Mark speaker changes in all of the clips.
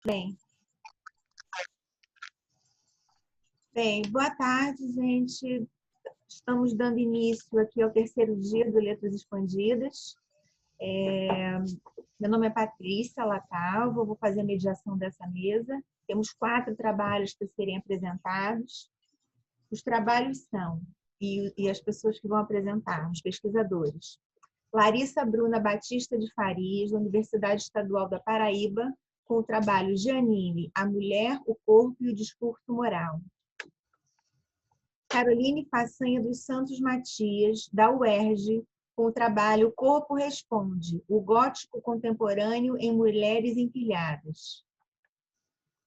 Speaker 1: Bem, boa tarde, gente. Estamos dando início aqui ao terceiro dia do Letras Expandidas. Meu nome é Patrícia Latalva, vou fazer a mediação dessa mesa. Temos 4 trabalhos para serem apresentados. Os trabalhos são, e as pessoas que vão apresentar, os pesquisadores. Larissa Bruna Batista de Farias, da Universidade Estadual da Paraíba, com o trabalho Janine, a Mulher, o Corpo e o Discurso Moral. Caroline Façanha dos Santos Matias, da UERJ, com o trabalho Corpo Responde, o gótico contemporâneo em mulheres empilhadas.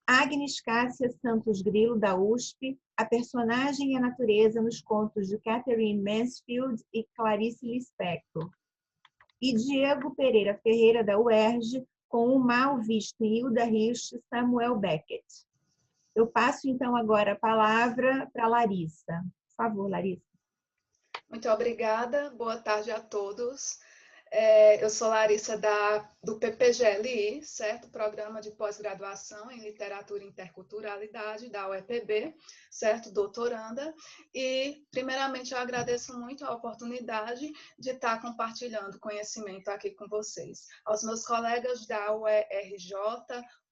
Speaker 1: Agnes Cássia Santos Grilo, da USP, a personagem e a natureza nos contos de Catherine Mansfield e Clarice Lispector. E Diego Pereira Ferreira, da UERJ, com o mal visto em Hilda Hirsch, Samuel Beckett. Eu passo, então, agora a palavra para a Larissa. Por favor, Larissa.
Speaker 2: Muito obrigada. Boa tarde a todos. Eu sou Larissa do PPGLI, certo? Programa de pós-graduação em Literatura e Interculturalidade da UEPB, certo? Doutoranda. E, primeiramente, eu agradeço muito a oportunidade de estar compartilhando conhecimento aqui com vocês. Aos meus colegas da UERJ,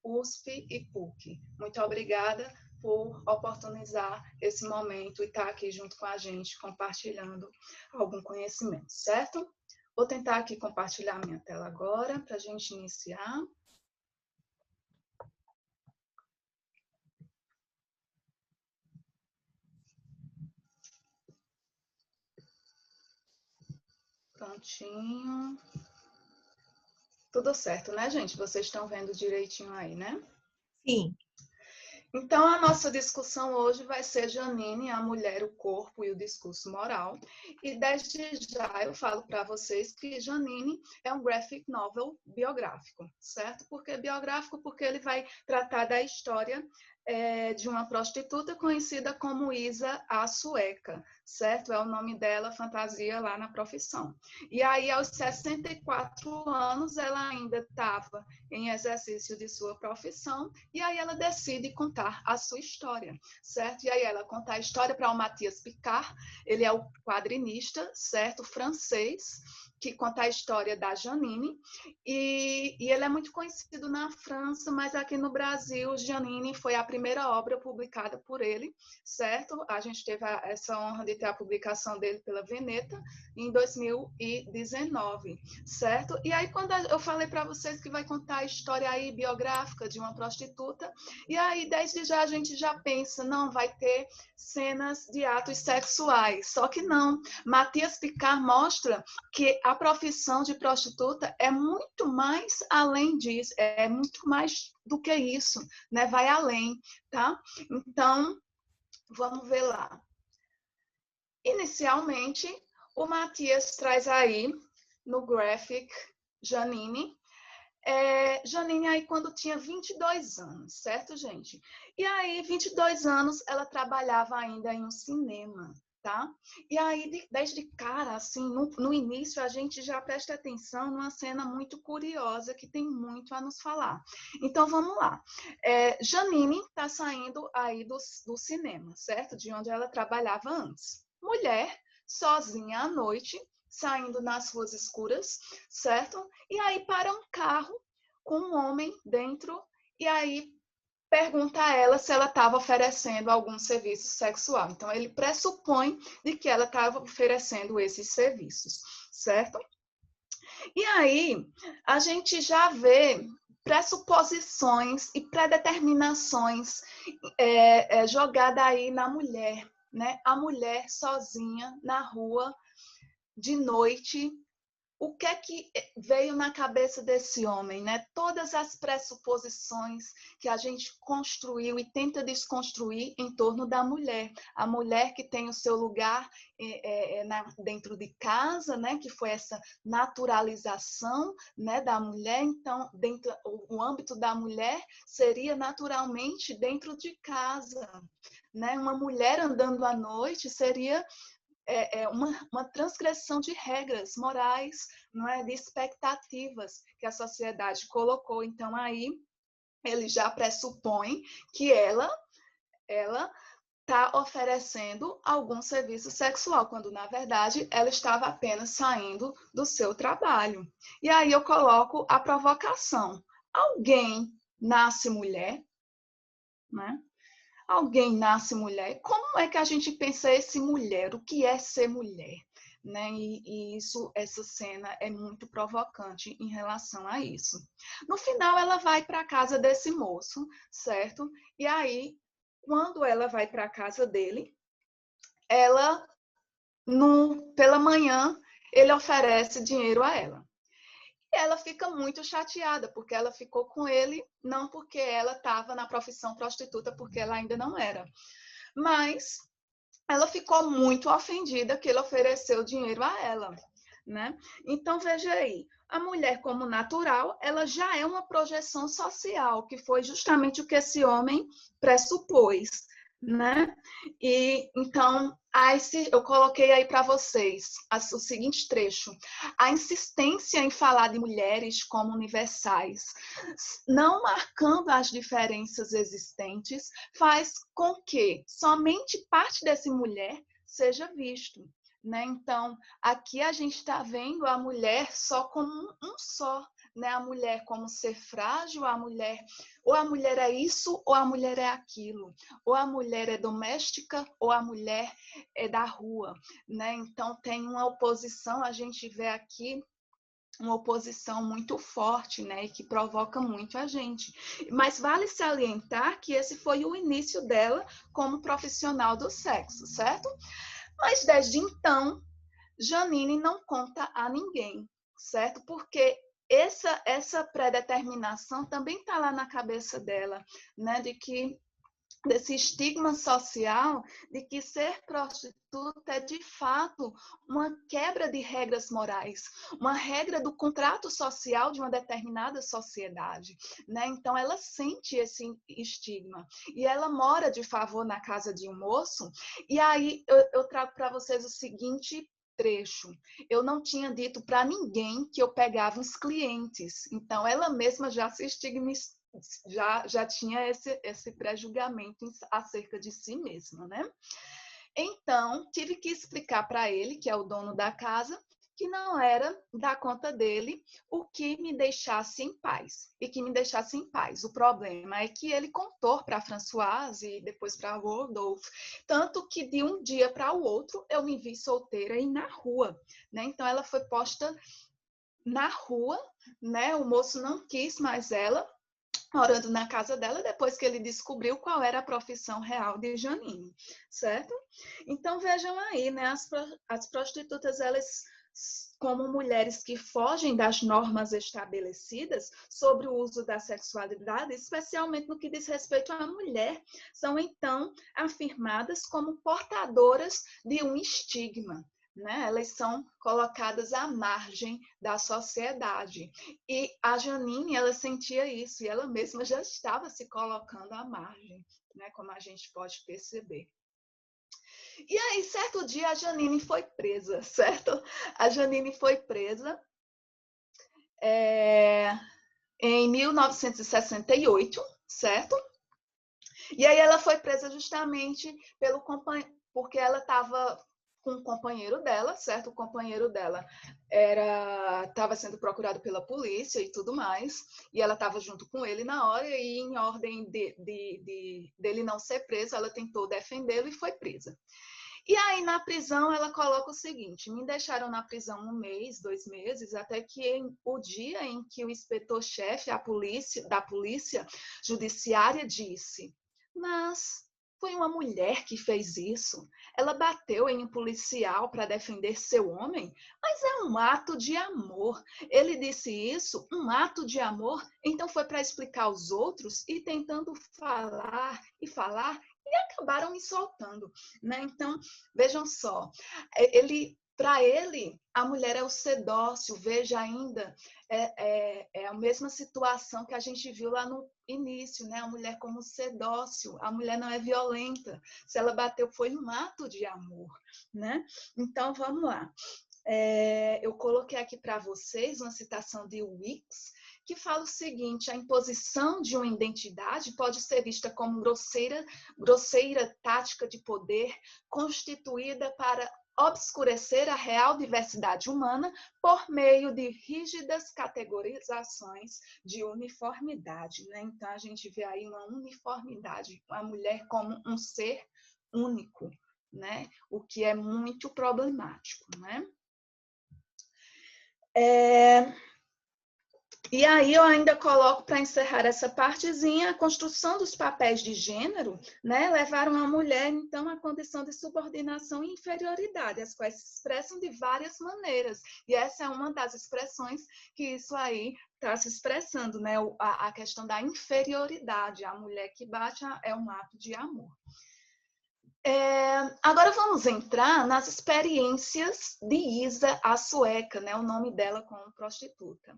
Speaker 2: USP e PUC. Muito obrigada por oportunizar esse momento e estar aqui junto com a gente, compartilhando algum conhecimento, certo? Vou tentar aqui compartilhar minha tela agora, para a gente iniciar. Prontinho. Tudo certo, né, gente? Vocês estão vendo direitinho aí, né?
Speaker 1: Sim.
Speaker 2: Então, a nossa discussão hoje vai ser Janine, a mulher, o corpo e o discurso moral. E desde já eu falo para vocês que Janine é um graphic novel biográfico, certo? Por que biográfico? Porque ele vai tratar da história de uma prostituta conhecida como Isa a Sueca, certo? É o nome dela, fantasia lá na profissão. E aí, aos 64 anos, ela ainda estava em exercício de sua profissão, e aí ela decide contar a sua história, certo? E aí ela conta a história para o Mathias Picard, ele é o quadrinista, certo? Francês, que conta a história da Janine, e ele é muito conhecido na França, mas aqui no Brasil, Janine foi a primeira obra publicada por ele, certo? A gente teve essa honra de ter a publicação dele pela Veneta em 2019, certo? E aí, quando eu falei para vocês que vai contar a história aí biográfica de uma prostituta, e aí, desde já, a gente já pensa, não, vai ter cenas de atos sexuais, só que não. Mathias Picard mostra que a profissão de prostituta é muito mais além disso, é muito mais do que isso, né? Vai além, tá? Então, vamos ver lá. Inicialmente, o Mathias traz aí no graphic Janine. Janine aí quando tinha 22 anos, certo, gente? E aí, 22 anos, ela trabalhava ainda em um cinema, tá? E aí, desde cara, assim, no início, a gente já presta atenção numa cena muito curiosa que tem muito a nos falar. Então, vamos lá. Janine está saindo aí do cinema, certo? De onde ela trabalhava antes. Mulher, sozinha à noite, saindo nas ruas escuras, certo? E aí para um carro com um homem dentro e aí pergunta a ela se ela estava oferecendo algum serviço sexual. Então ele pressupõe de que ela estava oferecendo esses serviços, certo? E aí a gente já vê pressuposições e predeterminações jogada aí na mulher, né? A mulher sozinha na rua de noite. O que é que veio na cabeça desse homem, né? Todas as pressuposições que a gente construiu e tenta desconstruir em torno da mulher. A mulher que tem o seu lugar dentro de casa, né? Que foi essa naturalização, né? Da mulher. Então, o âmbito da mulher seria naturalmente dentro de casa, né? Uma mulher andando à noite seria uma transgressão de regras morais, não é? De expectativas que a sociedade colocou. Então, aí ele já pressupõe que ela está oferecendo algum serviço sexual, quando, na verdade, ela estava apenas saindo do seu trabalho. E aí eu coloco a provocação. Alguém nasce mulher, né? Alguém nasce mulher. Como é que a gente pensa esse mulher? O que é ser mulher? Né? E essa cena é muito provocante em relação a isso. No final, ela vai para a casa desse moço, certo? E aí, quando ela vai para a casa dele, ela, pela manhã, ele oferece dinheiro a ela. E ela fica muito chateada, porque ela ficou com ele, não porque ela estava na profissão prostituta, porque ela ainda não era. Mas ela ficou muito ofendida que ele ofereceu dinheiro a ela, né? Então, veja aí, a mulher como natural, ela já é uma projeção social, que foi justamente o que esse homem pressupôs, né? E então, eu coloquei aí para vocês o seguinte trecho: a insistência em falar de mulheres como universais, não marcando as diferenças existentes, faz com que somente parte dessa mulher seja visto. Né? Então, aqui a gente está vendo a mulher só como um só, né? A mulher como ser frágil, ou a mulher é isso, ou a mulher é aquilo, ou a mulher é doméstica, ou a mulher é da rua, né? Então tem uma oposição, a gente vê aqui uma oposição muito forte, né, e que provoca muito a gente. Mas vale salientar que esse foi o início dela como profissional do sexo, certo? Mas desde então, Janine não conta a ninguém, certo? Porque essa pré-determinação também está lá na cabeça dela, né, desse estigma social de que ser prostituta é de fato uma quebra de regras morais, uma regra do contrato social de uma determinada sociedade, né? Então ela sente esse estigma e ela mora de favor na casa de um moço. E aí eu trago para vocês o seguinte trecho: eu não tinha dito para ninguém que eu pegava os clientes, então ela mesma já se estigmatizou, já tinha esse pré-julgamento acerca de si mesma, né? Então, tive que explicar para ele, que é o dono da casa, que não era da conta dele o que me deixasse em paz. E que me deixasse em paz. O problema é que ele contou para a Françoise e depois para Rodolphe, tanto que de um dia para o outro eu me vi solteira e na rua, né? Então ela foi posta na rua, né? O moço não quis mais ela morando na casa dela, depois que ele descobriu qual era a profissão real de Janine, certo? Então, vejam aí, né? As prostitutas, elas, como mulheres que fogem das normas estabelecidas sobre o uso da sexualidade, especialmente no que diz respeito à mulher, são, então, afirmadas como portadoras de um estigma, né? Elas são colocadas à margem da sociedade. E a Janine, ela sentia isso, e ela mesma já estava se colocando à margem, né? Como a gente pode perceber. E aí, certo dia, a Janine foi presa, certo? A Janine foi presa em 1968, certo? E aí ela foi presa justamente porque ela estava com um companheiro dela, certo? O companheiro dela estava sendo procurado pela polícia e tudo mais, e ela estava junto com ele na hora, e em ordem dele não ser preso, ela tentou defendê-lo e foi presa. E aí, na prisão, ela coloca o seguinte: me deixaram na prisão 1 mês, 2 meses, até que o dia em que o inspetor-chefe da polícia judiciária disse: mas foi uma mulher que fez isso. Ela bateu em um policial para defender seu homem, mas é um ato de amor. Ele disse isso, um ato de amor, então foi para explicar aos outros e tentando falar e falar, e acabaram me soltando, né? Então, vejam só, para ele, a mulher é o sedócio. Veja ainda, é a mesma situação que a gente viu lá no início, né? A mulher como sedócio, a mulher não é violenta. Se ela bateu, foi um ato de amor, né? Então, vamos lá. Eu coloquei aqui para vocês uma citação de Wicks, que fala o seguinte: a imposição de uma identidade pode ser vista como grosseira tática de poder constituída para obscurecer a real diversidade humana por meio de rígidas categorizações de uniformidade, né? Então, a gente vê aí uma uniformidade, a mulher como um ser único, né? O que é muito problemático, né? E aí eu ainda coloco, para encerrar essa partezinha, a construção dos papéis de gênero, né, levaram a mulher, então, à condição de subordinação e inferioridade, as quais se expressam de várias maneiras. E essa é uma das expressões que isso aí está se expressando, né, a questão da inferioridade. A mulher que bate é um ato de amor. Agora vamos entrar nas experiências de Isa, a sueca, né, o nome dela como prostituta.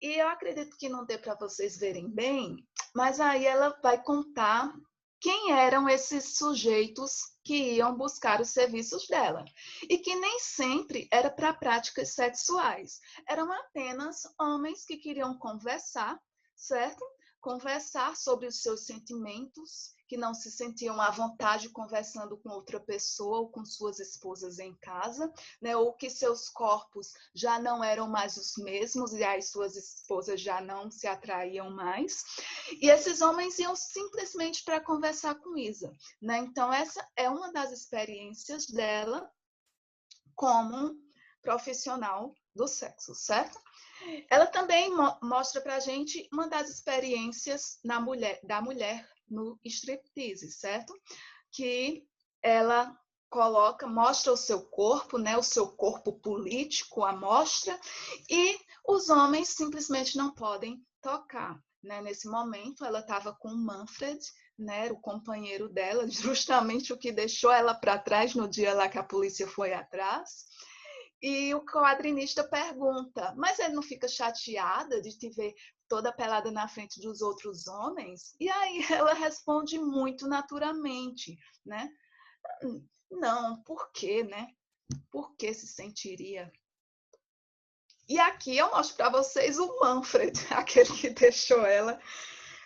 Speaker 2: E eu acredito que não dê para vocês verem bem, mas aí ela vai contar quem eram esses sujeitos que iam buscar os serviços dela. E que nem sempre era para práticas sexuais. Eram apenas homens que queriam conversar, certo? Conversar sobre os seus sentimentos, que não se sentiam à vontade conversando com outra pessoa ou com suas esposas em casa, né? Ou que seus corpos já não eram mais os mesmos e as suas esposas já não se atraíam mais. E esses homens iam simplesmente para conversar com Isa, né? Então, essa é uma das experiências dela como profissional do sexo, certo? Ela também mostra para a gente uma das experiências da mulher no striptease, certo? Que ela mostra o seu corpo, né? O seu corpo político, a mostra, e os homens simplesmente não podem tocar, né? Nesse momento, ela estava com o Manfred, né? Era o companheiro dela, justamente o que deixou ela para trás no dia lá que a polícia foi atrás. E o quadrinista pergunta, mas ele não fica chateada de te ver toda pelada na frente dos outros homens? E aí ela responde muito naturalmente, né? Não, por quê, né? Por que se sentiria? E aqui eu mostro para vocês o Manfred, aquele que deixou ela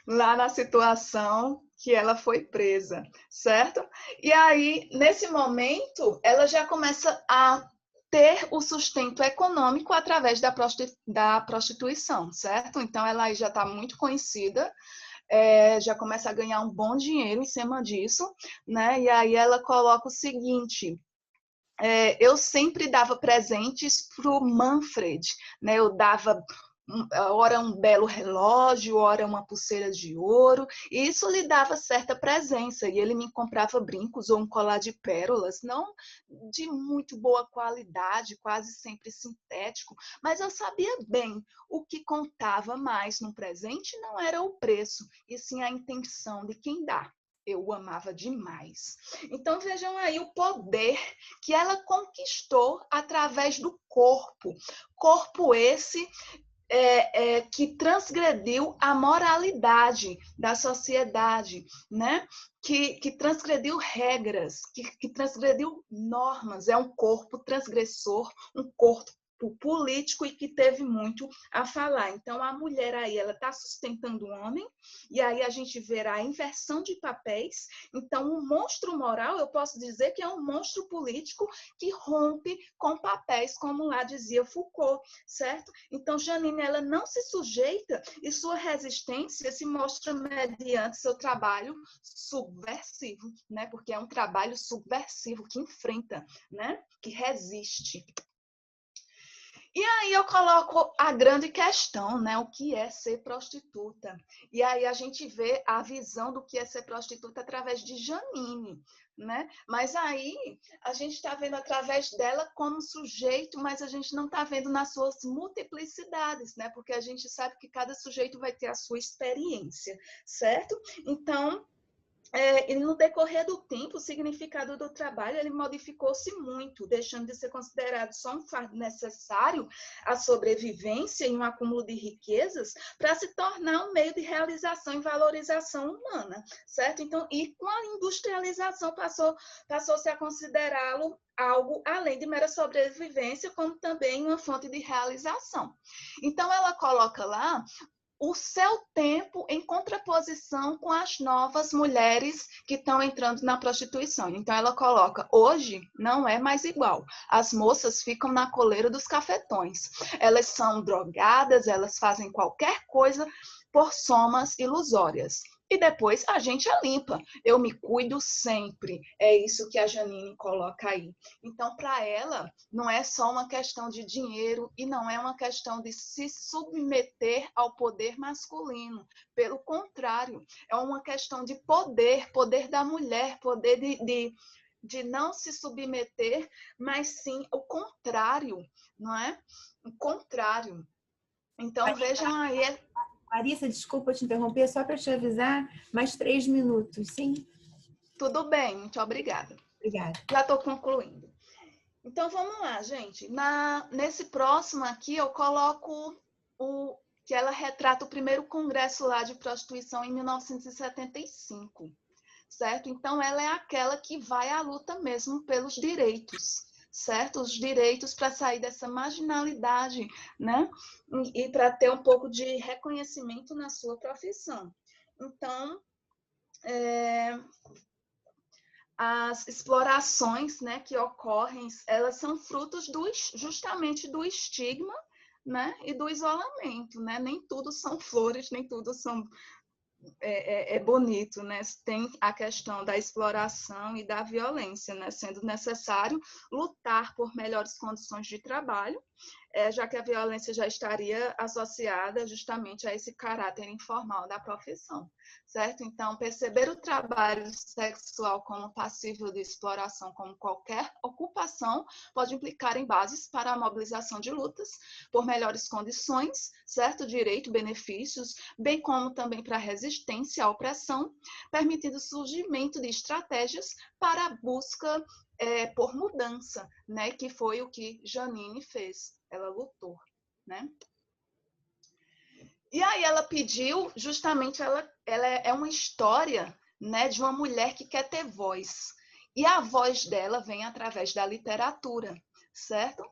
Speaker 2: lá na situação que ela foi presa, certo? E aí, nesse momento, ela já começa a ter o sustento econômico através da prostituição, certo? Então, ela já está muito conhecida, já começa a ganhar um bom dinheiro em cima disso, né? E aí ela coloca o seguinte: eu sempre dava presentes para o Manfred, né? Eu dava ora um belo relógio, ora uma pulseira de ouro, e isso lhe dava certa presença, e ele me comprava brincos ou um colar de pérolas, não de muito boa qualidade, quase sempre sintético, mas eu sabia bem o que contava mais no presente não era o preço, e sim a intenção de quem dá. Eu o amava demais. Então vejam aí o poder que ela conquistou através do corpo. Corpo esse que transgrediu a moralidade da sociedade, né? Que transgrediu regras, que transgrediu normas. É um corpo transgressor, um corpo político e que teve muito a falar. Então, a mulher aí, ela está sustentando o homem, e aí a gente verá a inversão de papéis. Então, o monstro moral, eu posso dizer que é um monstro político que rompe com papéis, como lá dizia Foucault, certo? Então, Janine, ela não se sujeita e sua resistência se mostra mediante seu trabalho subversivo, né? Porque é um trabalho subversivo que enfrenta, né? Que resiste. E aí eu coloco a grande questão, né? O que é ser prostituta? E aí a gente vê a visão do que é ser prostituta através de Janine, né? Mas aí a gente está vendo através dela como sujeito, mas a gente não está vendo nas suas multiplicidades, né? Porque a gente sabe que cada sujeito vai ter a sua experiência, certo? Então, E no decorrer do tempo, o significado do trabalho ele modificou-se muito, deixando de ser considerado só um fardo necessário à sobrevivência e um acúmulo de riquezas, para se tornar um meio de realização e valorização humana, certo? Então, e com a industrialização passou-se a considerá-lo algo além de mera sobrevivência, como também uma fonte de realização. Então, ela coloca lá o seu tempo em contraposição com as novas mulheres que estão entrando na prostituição. Então, ela coloca, hoje não é mais igual. As moças ficam na coleira dos cafetões. Elas são drogadas, elas fazem qualquer coisa por somas ilusórias. E depois a gente é limpa. Eu me cuido sempre. É isso que a Janine coloca aí. Então, para ela, não é só uma questão de dinheiro e não é uma questão de se submeter ao poder masculino. Pelo contrário, é uma questão de poder, poder da mulher, poder de não se submeter, mas sim o contrário, não é? O contrário. Então, vejam aí.
Speaker 1: Larissa, desculpa te interromper, só para te avisar, mais 3 minutos, sim?
Speaker 2: Tudo bem, muito obrigada.
Speaker 1: Obrigada.
Speaker 2: Já estou concluindo. Então, vamos lá, gente. Nesse próximo aqui, eu coloco que ela retrata o primeiro congresso lá de prostituição em 1975, certo? Então, ela é aquela que vai à luta mesmo pelos direitos, certo? Os direitos para sair dessa marginalidade, né? E para ter um pouco de reconhecimento na sua profissão. Então, as explorações, né, que ocorrem, elas são frutos justamente do estigma, né, e do isolamento, né? Nem tudo são flores, nem tudo são bonito, né? Tem a questão da exploração e da violência, né? Sendo necessário lutar por melhores condições de trabalho, já que a violência já estaria associada justamente a esse caráter informal da profissão, certo? Então, perceber o trabalho sexual como passível de exploração, como qualquer ocupação, pode implicar em bases para a mobilização de lutas por melhores condições, certo? Direito, benefícios, bem como também para a resistência à opressão, permitindo o surgimento de estratégias para a busca por mudança, né? Que foi o que Janine fez. Ela lutou, né? E aí ela pediu, justamente, ela é uma história, né, de uma mulher que quer ter voz. E a voz dela vem através da literatura, certo?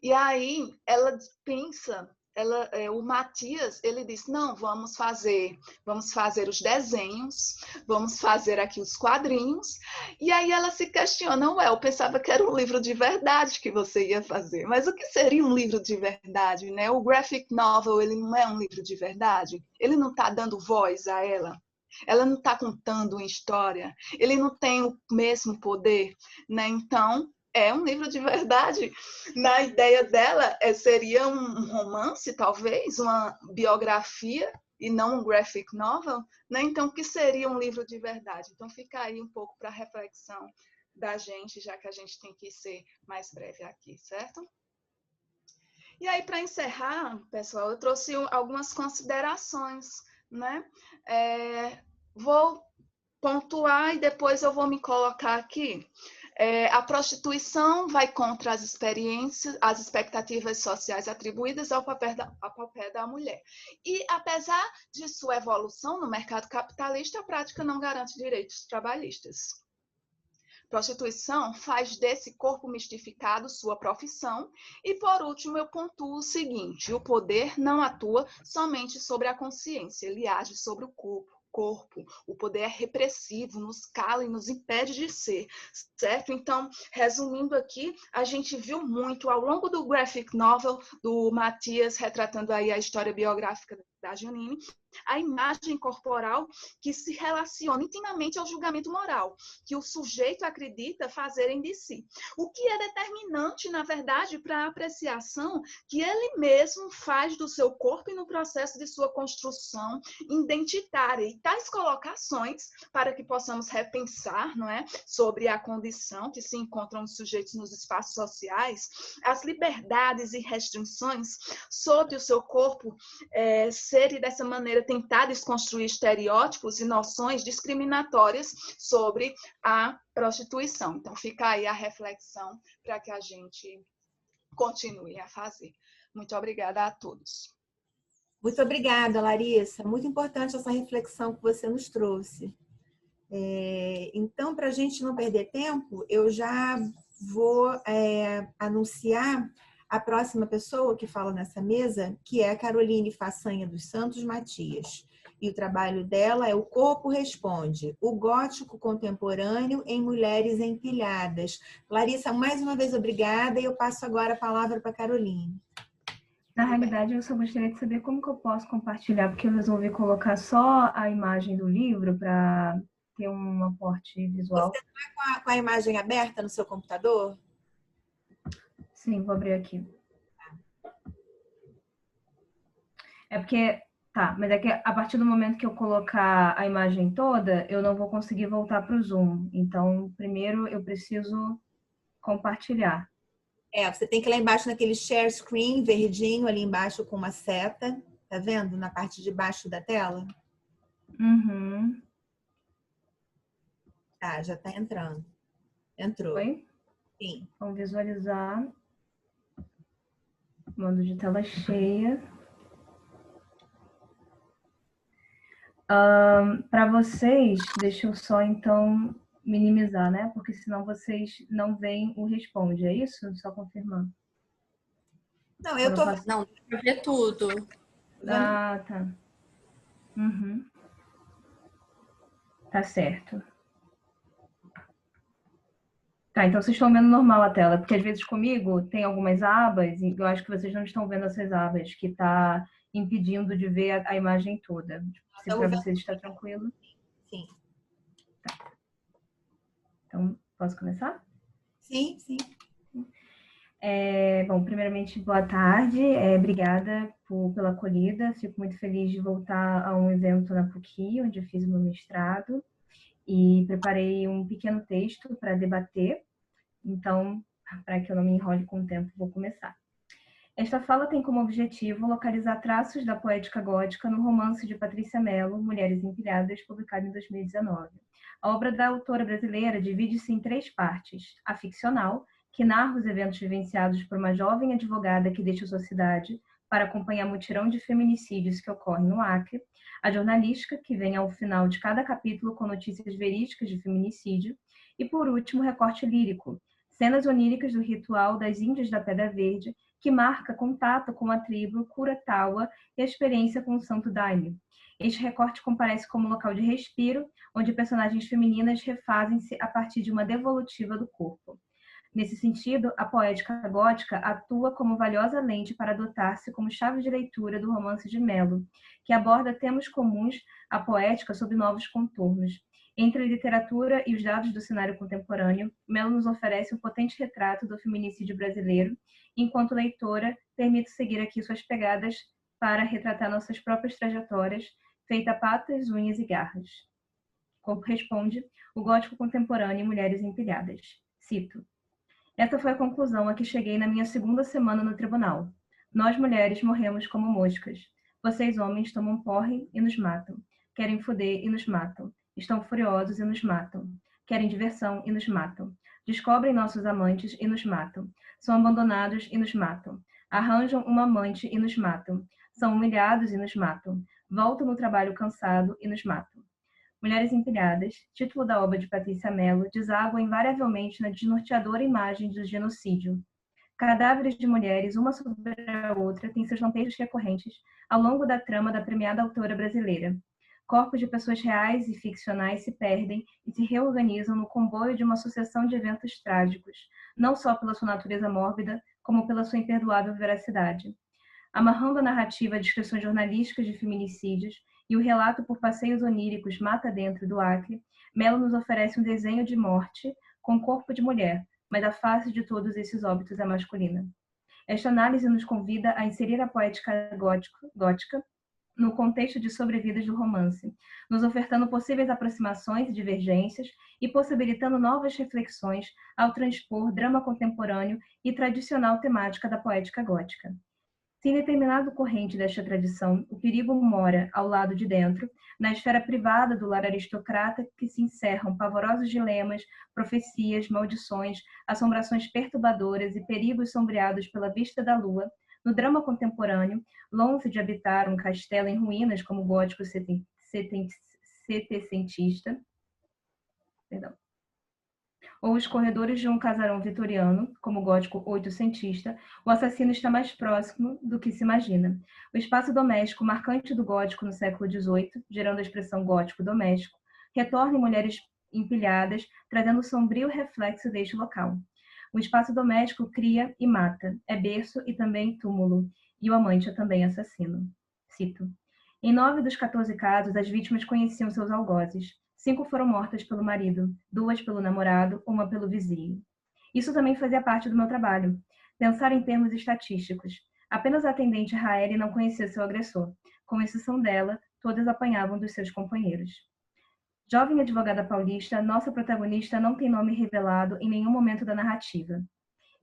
Speaker 2: E aí ela pensa, o Matias, ele disse, não, vamos fazer os desenhos, vamos fazer aqui os quadrinhos. E aí ela se questiona, ué, eu pensava que era um livro de verdade que você ia fazer, mas o que seria um livro de verdade, né? O graphic novel, ele não é um livro de verdade, ele não está dando voz a ela. Ela não está contando uma história, ele não tem o mesmo poder, né? Então, é um livro de verdade. Na ideia dela, seria um romance, talvez, uma biografia, e não um graphic novel, né? Então, o que seria um livro de verdade? Então, fica aí um pouco para reflexão da gente, já que a gente tem que ser mais breve aqui, certo? E aí, para encerrar, pessoal, eu trouxe algumas considerações, né? Vou pontuar e depois eu vou me colocar aqui. A prostituição vai contra as experiências, as expectativas sociais atribuídas ao papel da mulher. E, apesar de sua evolução no mercado capitalista, a prática não garante direitos trabalhistas. Prostituição faz desse corpo mistificado sua profissão. E, por último, eu pontuo o seguinte: o poder não atua somente sobre a consciência, ele age sobre o corpo. O poder é repressivo, nos cala e nos impede de ser, certo? Então, resumindo aqui, a gente viu muito ao longo do graphic novel do Matias, retratando aí a história biográfica da Janine, a imagem corporal que se relaciona intimamente ao julgamento moral, que o sujeito acredita fazerem de si. O que é determinante, na verdade, para a apreciação que ele mesmo faz do seu corpo e no processo de sua construção identitária. E tais colocações, para que possamos repensar, não é, sobre a condição que se encontram os sujeitos nos espaços sociais, as liberdades e restrições sobre o seu corpo ser e dessa maneira seria tentar desconstruir estereótipos e noções discriminatórias sobre a prostituição. Então, fica aí a reflexão para que a gente continue a fazer. Muito obrigada a todos.
Speaker 1: Muito obrigada, Larissa. Muito importante essa reflexão que você nos trouxe. Então, para a gente não perder tempo, eu já vou anunciar a próxima pessoa que fala nessa mesa, que é a Caroline Façanha dos Santos Matias. E o trabalho dela é O Corpo Responde, o gótico contemporâneo em mulheres empilhadas. Larissa, mais uma vez, obrigada, e eu passo agora a palavra para a Caroline.
Speaker 3: Na realidade, eu só gostaria de saber como que eu posso compartilhar, porque eu resolvi colocar só a imagem do livro para ter um aporte visual.
Speaker 1: Você está com a imagem aberta no seu computador?
Speaker 3: Sim, vou abrir aqui. É porque... Tá, mas é que a partir do momento que eu colocar a imagem toda, eu não vou conseguir voltar para o Zoom. Então, primeiro eu preciso compartilhar.
Speaker 1: Você tem que ir lá embaixo naquele share screen verdinho ali embaixo com uma seta. Tá vendo? Na parte de baixo da tela.
Speaker 3: Uhum.
Speaker 1: Tá, já tá entrando. Entrou.
Speaker 3: Oi?
Speaker 1: Sim.
Speaker 3: Vamos visualizar. Mando de tela cheia. Para vocês, deixa eu só então minimizar, né? Porque senão vocês não veem o responde, é isso? Só confirmando.
Speaker 1: Não, eu tô...
Speaker 4: Não, dá pra ver tudo.
Speaker 3: Ah, tá. Uhum. Tá certo. Tá, então vocês estão vendo normal a tela, porque às vezes comigo tem algumas abas e eu acho que vocês não estão vendo essas abas, que tá impedindo de ver a imagem toda. Se para vocês está tranquilo.
Speaker 1: Sim.
Speaker 3: Tá. Então, posso começar?
Speaker 1: Sim, sim.
Speaker 3: Bom, primeiramente, boa tarde. Obrigada pela acolhida. Fico muito feliz de voltar a um evento na PUC, onde eu fiz o meu mestrado. E preparei um pequeno texto para debater. Então, para que eu não me enrole com o tempo, vou começar. Esta fala tem como objetivo localizar traços da poética gótica no romance de Patrícia Mello, Mulheres Empilhadas, publicado em 2019. A obra da autora brasileira divide-se em 3 partes. A ficcional, que narra os eventos vivenciados por uma jovem advogada que deixa sua cidade para acompanhar mutirão de feminicídios que ocorre no Acre. A jornalística, que vem ao final de cada capítulo com notícias verídicas de feminicídio. E, por último, o recorte lírico, cenas oníricas do ritual das Índias da Pedra Verde, que marca contato com a tribo Curatawa e a experiência com o Santo Daime. Este recorte comparece como local de respiro, onde personagens femininas refazem-se a partir de uma devolutiva do corpo. Nesse sentido, a poética gótica atua como valiosa lente para adotar-se como chave de leitura do romance de Mello, que aborda temas comuns à poética sob novos contornos. Entre a literatura e os dados do cenário contemporâneo, Mello nos oferece um potente retrato do feminicídio brasileiro. Enquanto leitora, permito seguir aqui suas pegadas para retratar nossas próprias trajetórias, feita a patas, unhas e garras. Corpo responde, o gótico contemporâneo e mulheres empilhadas. Cito. Essa foi a conclusão a que cheguei na minha 2ª semana no tribunal. Nós, mulheres, morremos como moscas. Vocês, homens, tomam porre e nos matam. Querem foder e nos matam. Estão furiosos e nos matam. Querem diversão e nos matam. Descobrem nossos amantes e nos matam. São abandonados e nos matam. Arranjam uma amante e nos matam. São humilhados e nos matam. Voltam no trabalho cansado e nos matam. Mulheres Empilhadas, título da obra de Patrícia Mello, deságua invariavelmente na desnorteadora imagem do genocídio. Cadáveres de mulheres, uma sobre a outra, têm seus lampejos recorrentes ao longo da trama da premiada autora brasileira. Corpos de pessoas reais e ficcionais se perdem e se reorganizam no comboio de uma sucessão de eventos trágicos, não só pela sua natureza mórbida, como pela sua imperdoável veracidade. Amarrando a narrativa a descrições jornalísticas de feminicídios e o relato por passeios oníricos mata dentro do Acre, Mello nos oferece um desenho de morte com corpo de mulher, mas a face de todos esses óbitos é masculina. Esta análise nos convida a inserir a poética gótica no contexto de sobrevidas do romance, nos ofertando possíveis aproximações e divergências e possibilitando novas reflexões ao transpor drama contemporâneo e tradicional temática da poética gótica. Se em determinado corrente desta tradição, o perigo mora ao lado de dentro, na esfera privada do lar aristocrata que se encerram pavorosos dilemas, profecias, maldições, assombrações perturbadoras e perigos sombreados pela vista da lua, no drama contemporâneo, longe de habitar um castelo em ruínas como o gótico setecentista, ou os corredores de um casarão vitoriano, como o gótico oitocentista, o assassino está mais próximo do que se imagina. O espaço doméstico marcante do gótico no século XVIII, gerando a expressão gótico doméstico, retorna em mulheres empilhadas, trazendo o sombrio reflexo deste local. O espaço doméstico cria e mata, é berço e também túmulo, e o amante é também assassino. Cito. Em 9 dos 14 casos, as vítimas conheciam seus algozes. 5 foram mortas pelo marido, 2 pelo namorado, 1 pelo vizinho. Isso também fazia parte do meu trabalho. Pensar em termos estatísticos. Apenas a atendente Raeli não conhecia seu agressor. Com exceção dela, todas apanhavam dos seus companheiros. Jovem advogada paulista, nossa protagonista não tem nome revelado em nenhum momento da narrativa.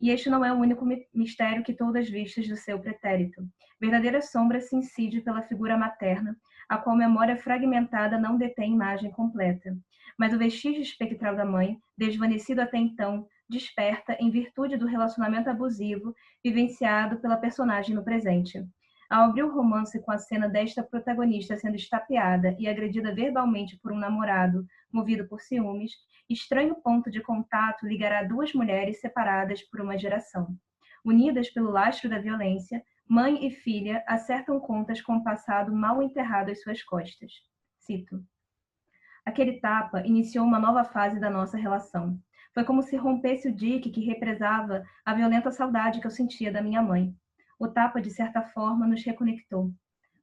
Speaker 3: E este não é o único mistério que todas vistas do seu pretérito. Verdadeira sombra se incide pela figura materna, a qual memória fragmentada não detém imagem completa. Mas o vestígio espectral da mãe, desvanecido até então, desperta em virtude do relacionamento abusivo vivenciado pela personagem no presente. Ao abrir o romance com a cena desta protagonista sendo estapeada e agredida verbalmente por um namorado movido por ciúmes, estranho ponto de contato ligará duas mulheres separadas por uma geração. Unidas pelo lastro da violência, mãe e filha acertam contas com o passado mal enterrado às suas costas. Cito. Aquele tapa iniciou uma nova fase da nossa relação. Foi como se rompesse o dique que represava a violenta saudade que eu sentia da minha mãe. O tapa, de certa forma, nos reconectou.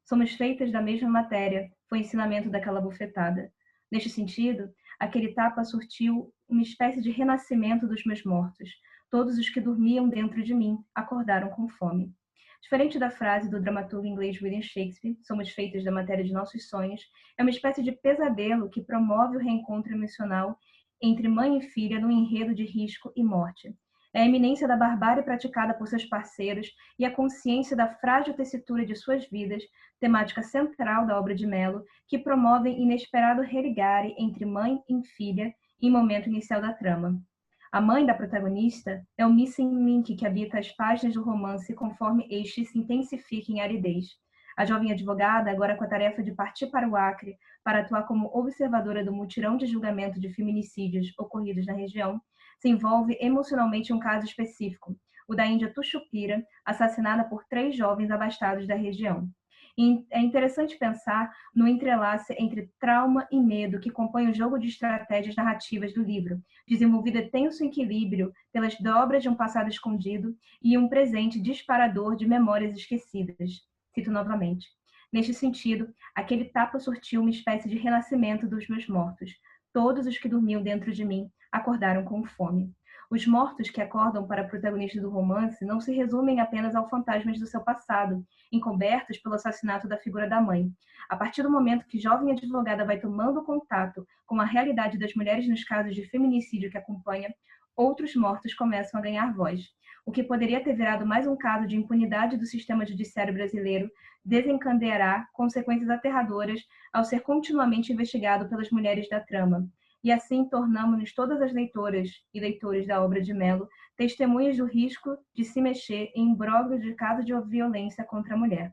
Speaker 3: Somos feitas da mesma matéria, foi o ensinamento daquela bufetada. Neste sentido, aquele tapa surtiu uma espécie de renascimento dos meus mortos. Todos os que dormiam dentro de mim acordaram com fome. Diferente da frase do dramaturgo inglês William Shakespeare, somos feitas da matéria de nossos sonhos, é uma espécie de pesadelo que promove o reencontro emocional entre mãe e filha num enredo de risco e morte. É a iminência da barbárie praticada por seus parceiros e a consciência da frágil tessitura de suas vidas, temática central da obra de Mello, que promovem inesperado religare entre mãe e filha em momento inicial da trama. A mãe da protagonista é o missing link que habita as páginas do romance conforme este se intensifica em aridez. A jovem advogada, agora com a tarefa de partir para o Acre para atuar como observadora do mutirão de julgamento de feminicídios ocorridos na região, se envolve emocionalmente em um caso específico, o da Índia Tuxupira, assassinada por 3 jovens abastados da região. E é interessante pensar no entrelace entre trauma e medo que compõe o jogo de estratégias narrativas do livro, desenvolvido tenso equilíbrio pelas dobras de um passado escondido e um presente disparador de memórias esquecidas. Cito novamente. Neste sentido, aquele tapa surtiu uma espécie de renascimento dos meus mortos. Todos os que dormiam dentro de mim acordaram com fome. Os mortos que acordam para a protagonista do romance não se resumem apenas aos fantasmas do seu passado, encobertos pelo assassinato da figura da mãe. A partir do momento que jovem advogada vai tomando contato com a realidade das mulheres nos casos de feminicídio que acompanha, outros mortos começam a ganhar voz. O que poderia ter virado mais um caso de impunidade do sistema judiciário brasileiro desencadeará consequências aterradoras ao ser continuamente investigado pelas mulheres da trama. E assim tornamos-nos todas as leitoras e leitores da obra de Mello testemunhas do risco de se mexer em imbróglio de caso de violência contra a mulher.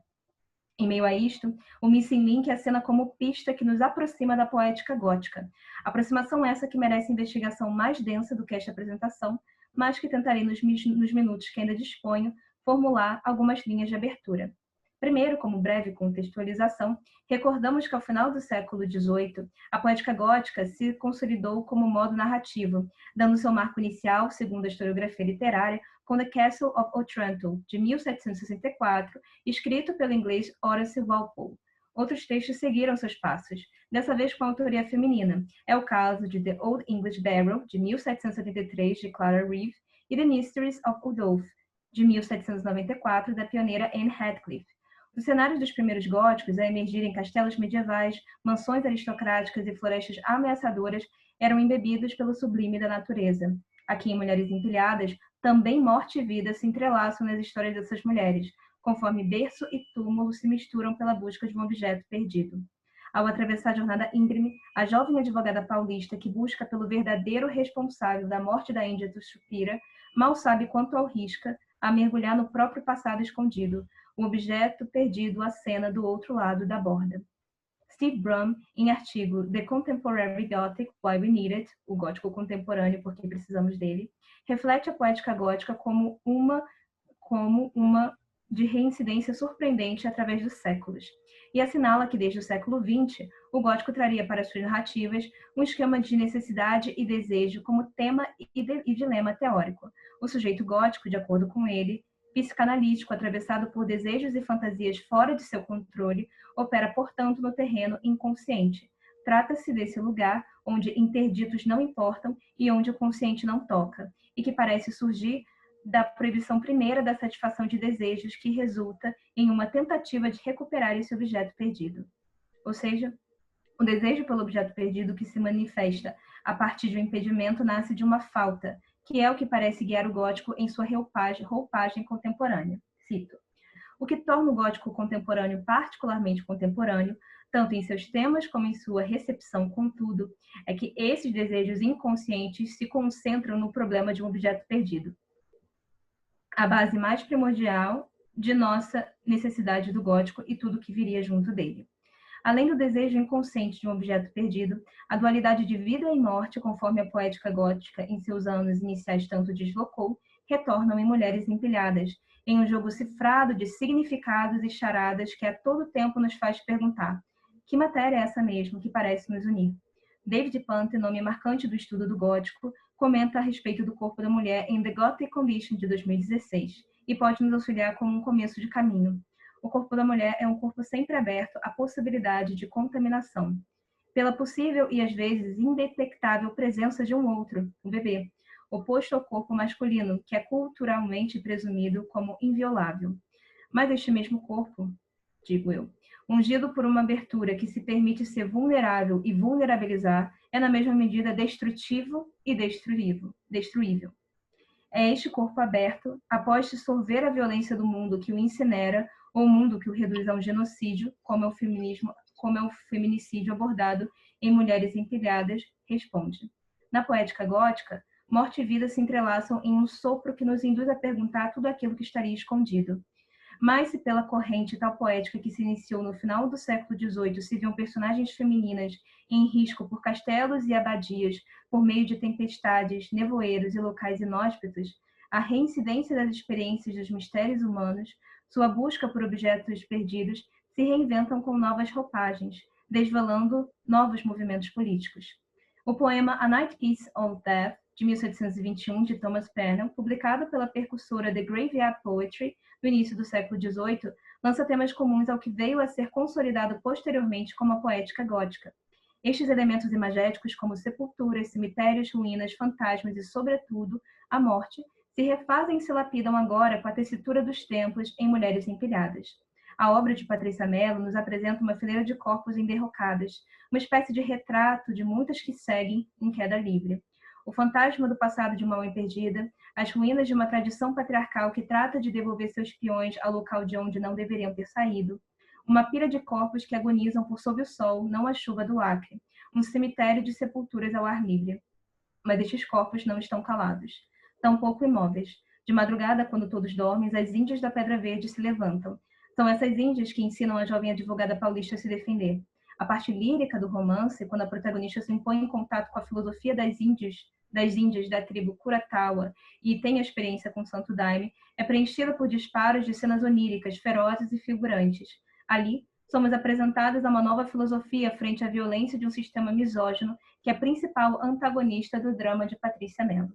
Speaker 3: Em meio a isto, o Missing Link acena como pista que nos aproxima da poética gótica. Aproximação essa que merece investigação mais densa do que esta apresentação, mas que tentarei nos minutos que ainda disponho formular algumas linhas de abertura. Primeiro, como breve contextualização, recordamos que ao final do século XVIII, a poética gótica se consolidou como modo narrativo, dando seu marco inicial, segundo a historiografia literária, com The Castle of Otranto, de 1764, escrito pelo inglês Horace Walpole. Outros textos seguiram seus passos, dessa vez com autoria feminina. É o caso de The Old English Barrow, de 1773, de Clara Reeve, e The Mysteries of Udolph, de 1794, da pioneira Anne Radcliffe. Os cenários dos primeiros góticos, a emergirem castelos medievais, mansões aristocráticas e florestas ameaçadoras, eram embebidos pelo sublime da natureza. Aqui, em Mulheres Empilhadas, também morte e vida se entrelaçam nas histórias dessas mulheres. conforme berço e túmulo se misturam pela busca de um objeto perdido. Ao atravessar a jornada íngreme, a jovem advogada paulista que busca pelo verdadeiro responsável da morte da Índia Tuchupira mal sabe quanto arrisca a mergulhar no próprio passado escondido, o objeto perdido acena do outro lado da borda. Steve Brum, em artigo The Contemporary Gothic, Why We Need It, o gótico contemporâneo, porque precisamos dele, reflete a poética gótica como uma de reincidência surpreendente através dos séculos, e assinala que desde o século XX, o gótico traria para suas narrativas um esquema de necessidade e desejo como tema e dilema teórico. O sujeito gótico, de acordo com ele, psicanalítico, atravessado por desejos e fantasias fora de seu controle, opera, portanto, no terreno inconsciente. Trata-se desse lugar onde interditos não importam e onde o consciente não toca, e que parece surgir da proibição primeira da satisfação de desejos que resulta em uma tentativa de recuperar esse objeto perdido. Ou seja, o desejo pelo objeto perdido que se manifesta a partir de um impedimento nasce de uma falta, que é o que parece guiar o gótico em sua roupagem contemporânea. Cito. O que torna o gótico contemporâneo particularmente contemporâneo, tanto em seus temas como em sua recepção, contudo, é que esses desejos inconscientes se concentram no problema de um objeto perdido. A base mais primordial de nossa necessidade do gótico e tudo que viria junto dele. Além do desejo inconsciente de um objeto perdido, a dualidade de vida e morte, conforme a poética gótica em seus anos iniciais tanto deslocou, retornam em Mulheres Empilhadas, em um jogo cifrado de significados e charadas que a todo tempo nos faz perguntar: que matéria é essa mesmo que parece nos unir? David Pante, nome marcante do estudo do gótico, comenta a respeito do corpo da mulher em The Gothic Condition, de 2016, e pode nos auxiliar como um começo de caminho. O corpo da mulher é um corpo sempre aberto à possibilidade de contaminação, pela possível e às vezes indetectável presença de um outro, o bebê, oposto ao corpo masculino, que é culturalmente presumido como inviolável. Mas este mesmo corpo, digo eu, ungido por uma abertura que se permite ser vulnerável e vulnerabilizar, é na mesma medida destrutivo e destruível. É este corpo aberto, após dissolver a violência do mundo que o incinera, ou o mundo que o reduz a um genocídio, como é o feminicídio abordado em Mulheres Empilhadas, responde. Na poética gótica, morte e vida se entrelaçam em um sopro que nos induz a perguntar tudo aquilo que estaria escondido. Mas se pela corrente tal poética que se iniciou no final do século XVIII se viam personagens femininas em risco por castelos e abadias, por meio de tempestades, nevoeiros e locais inóspitos, a reincidência das experiências dos mistérios humanos, sua busca por objetos perdidos, se reinventam com novas roupagens, desvelando novos movimentos políticos. O poema A Night Piece of Death, de 1721, de Thomas Pennell, publicado pela percussora The Graveyard Poetry, no início do século XVIII, lança temas comuns ao que veio a ser consolidado posteriormente como a poética gótica. Estes elementos imagéticos, como sepulturas, cemitérios, ruínas, fantasmas e, sobretudo, a morte, se refazem e se lapidam agora com a tessitura dos templos em Mulheres Empilhadas. A obra de Patrícia Mello nos apresenta uma fileira de corpos enderrocadas, uma espécie de retrato de muitas que seguem em queda livre. O fantasma do passado de uma mãe perdida, as ruínas de uma tradição patriarcal que trata de devolver seus peões ao local de onde não deveriam ter saído, uma pilha de corpos que agonizam por sob o sol, não a chuva do Acre, um cemitério de sepulturas ao ar livre. Mas estes corpos não estão calados, tampouco imóveis. De madrugada, quando todos dormem, as índias da Pedra Verde se levantam. São essas índias que ensinam a jovem advogada paulista a se defender. A parte lírica do romance, quando a protagonista se impõe em contato com a filosofia das índias da tribo Curaçao e tem a experiência com Santo Daime, é preenchida por disparos de cenas oníricas, ferozes e figurantes. Ali, somos apresentadas a uma nova filosofia frente à violência de um sistema misógino, que é a principal antagonista do drama de Patrícia Mello.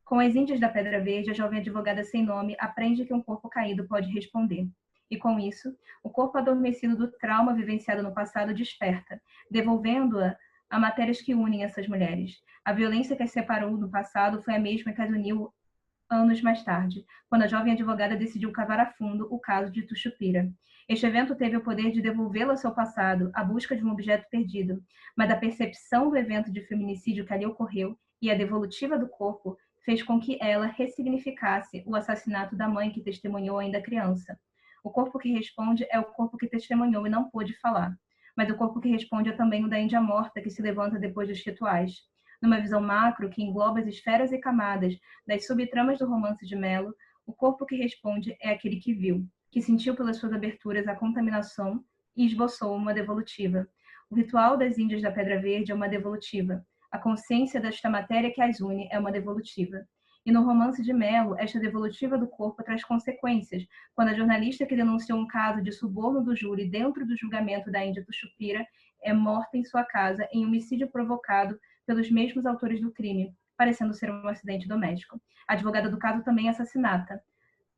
Speaker 3: Com as índias da Pedra Verde, a jovem advogada sem nome aprende que um corpo caído pode responder. E com isso, o corpo adormecido do trauma vivenciado no passado desperta, devolvendo-a a matérias que unem essas mulheres. A violência que as separou no passado foi a mesma que as uniu anos mais tarde, quando a jovem advogada decidiu cavar a fundo o caso de Tuchupira. Este evento teve o poder de devolvê-la ao seu passado, à busca de um objeto perdido, mas a percepção do evento de feminicídio que ali ocorreu e a devolutiva do corpo fez com que ela ressignificasse o assassinato da mãe que testemunhou ainda criança. O corpo que responde é o corpo que testemunhou e não pôde falar. Mas o corpo que responde é também o da Índia morta, que se levanta depois dos rituais. Numa visão macro, que engloba as esferas e camadas das subtramas do romance de Mello, o corpo que responde é aquele que viu, que sentiu pelas suas aberturas a contaminação e esboçou uma devolutiva. O ritual das Índias da Pedra Verde é uma devolutiva. A consciência desta matéria que as une é uma devolutiva. E no romance de Mello, esta devolutiva do corpo traz consequências, quando a jornalista que denunciou um caso de suborno do júri dentro do julgamento da Índia Tuchupira é morta em sua casa em homicídio provocado pelos mesmos autores do crime, parecendo ser um acidente doméstico. A advogada do caso também é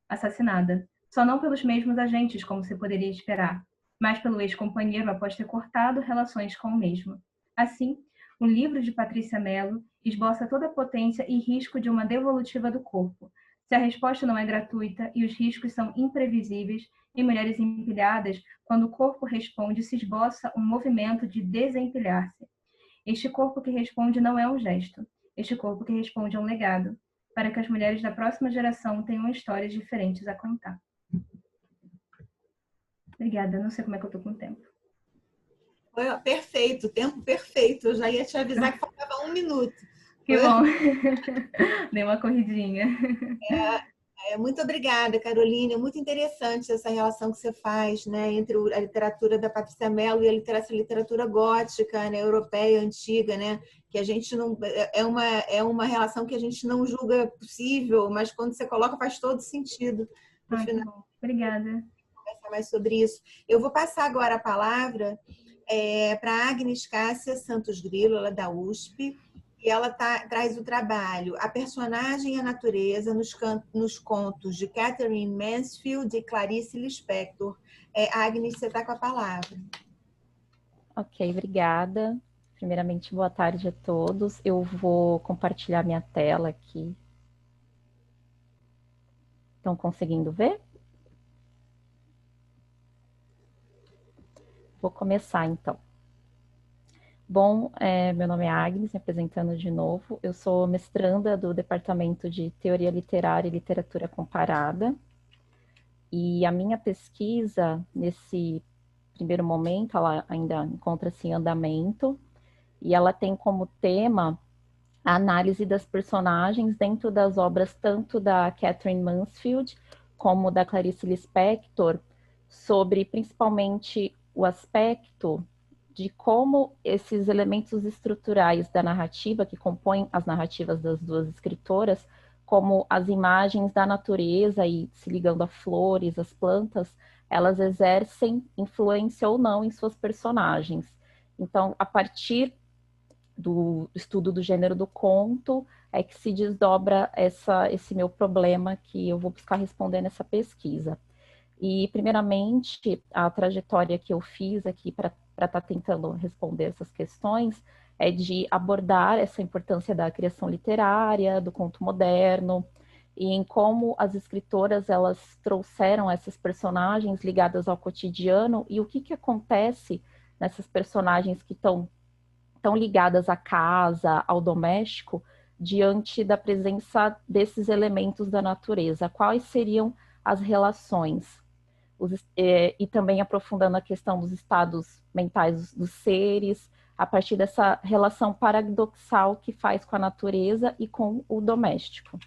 Speaker 3: assassinada, só não pelos mesmos agentes, como se poderia esperar, mas pelo ex-companheiro após ter cortado relações com o mesmo. Assim, o livro de Patrícia Mello esboça toda a potência e risco de uma devolutiva do corpo. Se a resposta não é gratuita e os riscos são imprevisíveis, em Mulheres Empilhadas, quando o corpo responde, se esboça um movimento de desempilhar-se. Este corpo que responde não é um gesto. Este corpo que responde é um legado, para que as mulheres da próxima geração tenham histórias diferentes a contar. Obrigada, não sei como é que eu tô com o tempo.
Speaker 1: Foi perfeito, tempo perfeito. Eu já ia te avisar que faltava 1 minuto.
Speaker 3: Que bom. Dei uma corridinha.
Speaker 1: Muito obrigada, Carolina. É muito interessante essa relação que você faz, né, entre a literatura da Patrícia Mello e essa literatura gótica, né, europeia, antiga, né, que a gente não é uma relação que a gente não julga possível, mas quando você coloca faz todo sentido. No
Speaker 3: Que bom. Obrigada.
Speaker 1: Conversar mais sobre isso. Eu vou passar agora a palavra para Agnes Cássia Santos Grilo, ela é da USP. E ela traz o trabalho A Personagem e a Natureza nos contos de Catherine Mansfield e Clarice Lispector. Agnes, você está com a palavra.
Speaker 4: Ok, obrigada. Primeiramente, boa tarde a todos. Eu vou compartilhar minha tela aqui. Estão conseguindo ver? Vou começar, então. Bom, meu nome é Agnes, me apresentando de novo. Eu sou mestranda do Departamento de Teoria Literária e Literatura Comparada. E a minha pesquisa, nesse primeiro momento, ela ainda encontra-se em andamento. E ela tem como tema a análise das personagens dentro das obras tanto da Catherine Mansfield como da Clarice Lispector, sobre principalmente o aspecto de como esses elementos estruturais da narrativa, que compõem as narrativas das duas escritoras, como as imagens da natureza e se ligando a flores, as plantas, elas exercem influência ou não em suas personagens. Então, a partir do estudo do gênero do conto é que se desdobra esse meu problema que eu vou buscar responder nessa pesquisa. E, primeiramente, a trajetória que eu fiz aqui para estar tentando responder essas questões é de abordar essa importância da criação literária, do conto moderno, e em como as escritoras elas trouxeram essas personagens ligadas ao cotidiano e o que acontece nessas personagens que estão ligadas à casa, ao doméstico, diante da presença desses elementos da natureza. Quais seriam as relações? E também aprofundando a questão dos estados mentais dos seres, a partir dessa relação paradoxal que faz com a natureza e com o doméstico.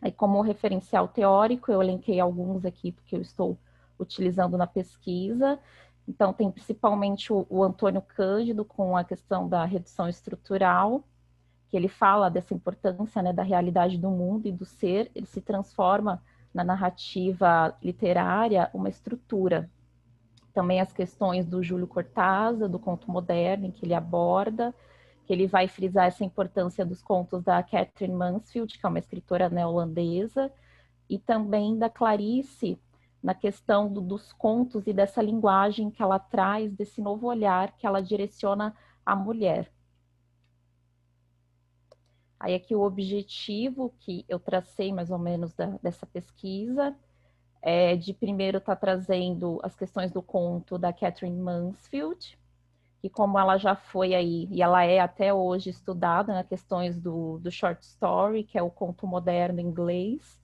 Speaker 4: Aí, como referencial teórico, eu elenquei alguns aqui, porque eu estou utilizando na pesquisa. Então, tem principalmente o Antônio Cândido, com a questão da redução estrutural, que ele fala dessa importância, né, da realidade do mundo e do ser, ele se transforma na narrativa literária uma estrutura. Também as questões do Júlio Cortázar, do conto moderno, em que ele aborda, que ele vai frisar essa importância dos contos da Catherine Mansfield, que é uma escritora neozelandesa, e também da Clarice, na questão dos contos e dessa linguagem que ela traz, desse novo olhar que ela direciona à mulher. Aí aqui o objetivo que eu tracei mais ou menos dessa pesquisa é de primeiro estar trazendo as questões do conto da Catherine Mansfield, que como ela já foi aí, e ela é até hoje estudada nas questões do short story, que é o conto moderno inglês,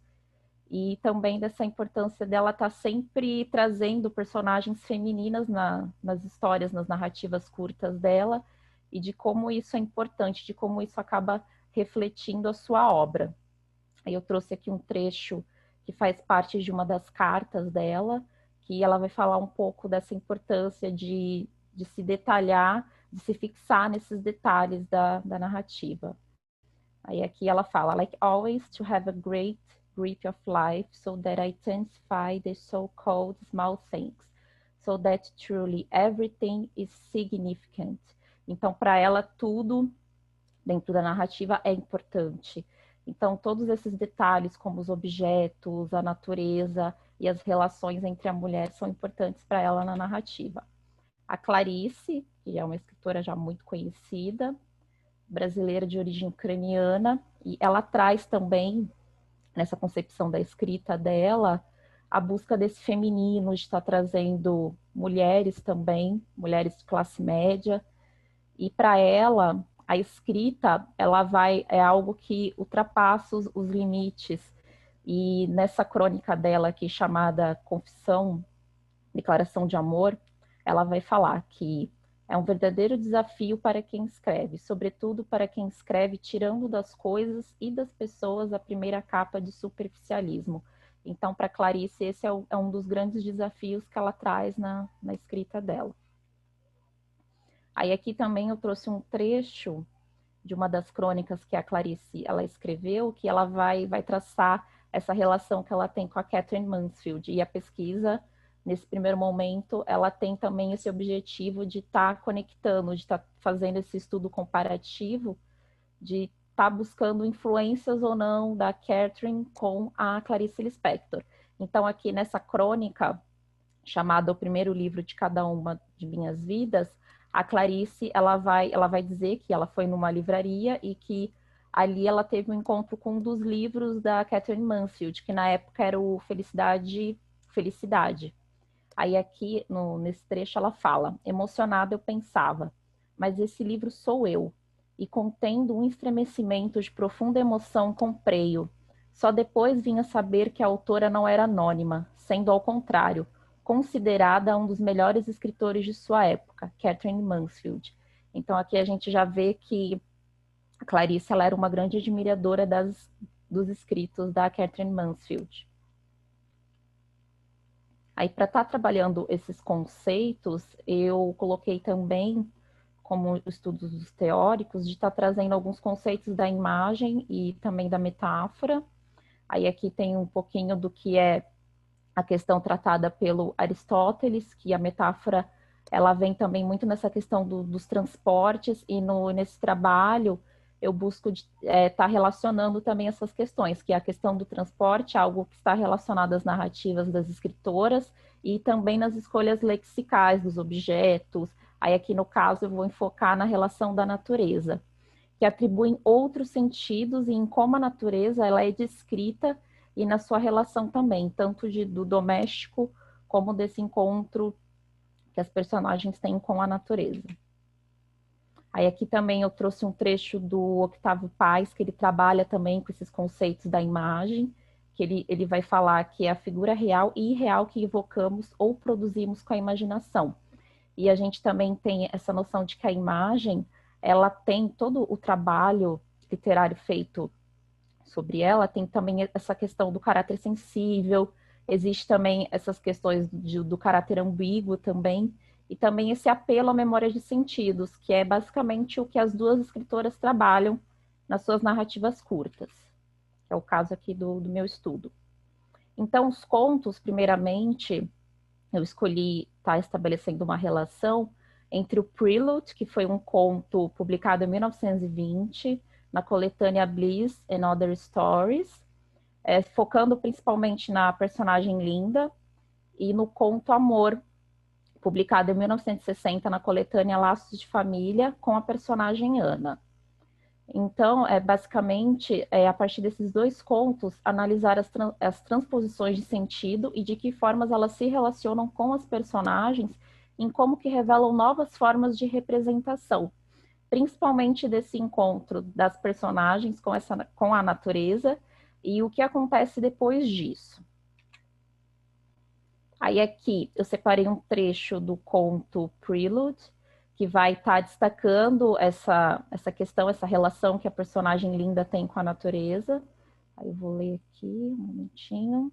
Speaker 4: e também dessa importância dela estar sempre trazendo personagens femininas nas histórias, nas narrativas curtas dela, e de como isso é importante, de como isso acaba refletindo a sua obra. Eu trouxe aqui um trecho que faz parte de uma das cartas dela, que ela vai falar um pouco dessa importância de se detalhar, de se fixar nesses detalhes da narrativa. Aí aqui ela fala, like always, to have a great grip of life, so that I intensify the so-called small things, so that truly everything is significant. Então, para ela, tudo dentro da narrativa é importante. Então, todos esses detalhes, como os objetos, a natureza e as relações entre a mulher, são importantes para ela na narrativa. A Clarice, que é uma escritora já muito conhecida, brasileira de origem ucraniana, e ela traz também, nessa concepção da escrita dela, a busca desse feminino, de estar trazendo mulheres também, mulheres de classe média, e para ela, a escrita, é algo que ultrapassa os limites, e nessa crônica dela aqui, chamada Confissão, Declaração de Amor, ela vai falar que é um verdadeiro desafio para quem escreve, sobretudo para quem escreve tirando das coisas e das pessoas a primeira capa de superficialismo. Então, para Clarice, esse é um dos grandes desafios que ela traz na escrita dela. Aí aqui também eu trouxe um trecho de uma das crônicas que a Clarice ela escreveu, que ela vai traçar essa relação que ela tem com a Katherine Mansfield. E a pesquisa, nesse primeiro momento, ela tem também esse objetivo de estar conectando, de estar fazendo esse estudo comparativo, de estar buscando influências ou não da Katherine com a Clarice Lispector. Então, aqui nessa crônica, chamada O Primeiro Livro de Cada Uma de Minhas Vidas, a Clarice ela vai dizer que ela foi numa livraria e que ali ela teve um encontro com um dos livros da Katherine Mansfield, que na época era o Felicidade. Aí aqui, nesse trecho, ela fala, emocionada eu pensava, mas esse livro sou eu, e contendo um estremecimento de profunda emoção, comprei-o. Só depois vim a saber que a autora não era anônima, sendo ao contrário, considerada um dos melhores escritores de sua época, Katherine Mansfield. Então aqui a gente já vê que a Clarice ela era uma grande admiradora dos escritos da Katherine Mansfield. Aí, para estar trabalhando esses conceitos, eu coloquei também, como estudos teóricos, de estar trazendo alguns conceitos da imagem e também da metáfora. Aí aqui tem um pouquinho do que é a questão tratada pelo Aristóteles, que a metáfora ela vem também muito nessa questão dos transportes, e nesse trabalho eu busco estar relacionando também essas questões, que é a questão do transporte, algo que está relacionado às narrativas das escritoras, e também nas escolhas lexicais dos objetos. Aí aqui no caso eu vou enfocar na relação da natureza, que atribuem outros sentidos e em como a natureza ela é descrita e na sua relação também, tanto do doméstico como desse encontro que as personagens têm com a natureza. Aí aqui também eu trouxe um trecho do Octavio Paz, que ele trabalha também com esses conceitos da imagem, que ele vai falar que é a figura real e irreal que evocamos ou produzimos com a imaginação. E a gente também tem essa noção de que a imagem, ela tem todo o trabalho literário feito sobre ela, tem também essa questão do caráter sensível, existe também essas questões do caráter ambíguo também, e também esse apelo à memória de sentidos, que é basicamente o que as duas escritoras trabalham nas suas narrativas curtas, que é o caso aqui do meu estudo. Então, os contos, primeiramente, eu escolhi estar estabelecendo uma relação entre o Prelude, que foi um conto publicado em 1920, na coletânea Bliss and Other Stories, focando principalmente na personagem Linda, e no conto Amor, publicado em 1960 na coletânea Laços de Família, com a personagem Ana. Então, basicamente, a partir desses dois contos, analisar as transposições de sentido e de que formas elas se relacionam com as personagens, em como que revelam novas formas de representação, principalmente desse encontro das personagens com a natureza E o que acontece depois disso? Aí aqui eu separei um trecho do conto Prelude, que vai estar destacando essa questão, essa relação que a personagem Linda tem com a natureza. Aí eu vou ler aqui um momentinho.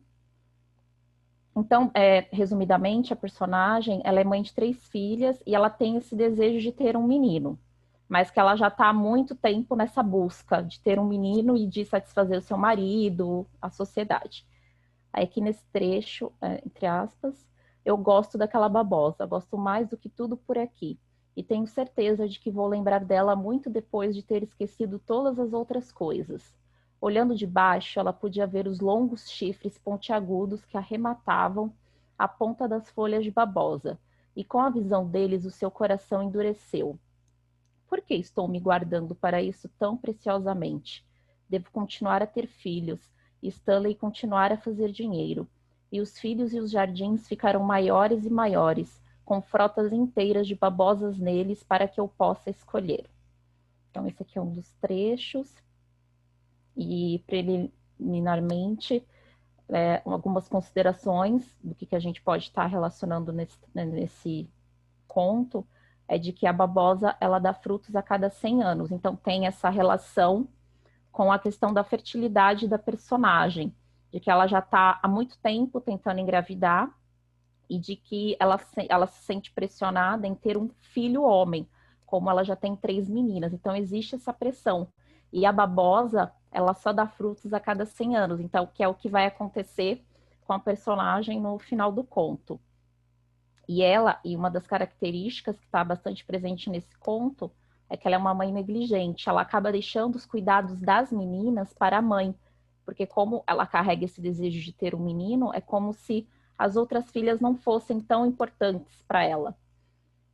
Speaker 4: Então, resumidamente, a personagem, ela é mãe de 3 filhas e ela tem esse desejo de ter um menino, mas que ela já está há muito tempo nessa busca de ter um menino e de satisfazer o seu marido, a sociedade. Aí aqui nesse trecho, entre aspas, eu gosto daquela babosa, gosto mais do que tudo por aqui. E tenho certeza de que vou lembrar dela muito depois de ter esquecido todas as outras coisas. Olhando de baixo, ela podia ver os longos chifres pontiagudos que arrematavam a ponta das folhas de babosa. E com a visão deles, o seu coração endureceu. Por que estou me guardando para isso tão preciosamente? Devo continuar a ter filhos, e Stanley continuar a fazer dinheiro. E os filhos e os jardins ficaram maiores e maiores, com frotas inteiras de babosas neles para que eu possa escolher. Então, esse aqui é um dos trechos. E, preliminarmente, algumas considerações do que a gente pode estar relacionando nesse conto, é de que a babosa, ela dá frutos a cada 100 anos. Então, tem essa relação com a questão da fertilidade da personagem, de que ela já está há muito tempo tentando engravidar e de que ela se sente pressionada em ter um filho homem, como ela já tem 3 meninas. Então, existe essa pressão. E a babosa, ela só dá frutos a cada 100 anos. Então, que é o que vai acontecer com a personagem no final do conto. E uma das características que está bastante presente nesse conto é que ela é uma mãe negligente. Ela acaba deixando os cuidados das meninas para a mãe, porque como ela carrega esse desejo de ter um menino, é como se as outras filhas não fossem tão importantes para ela.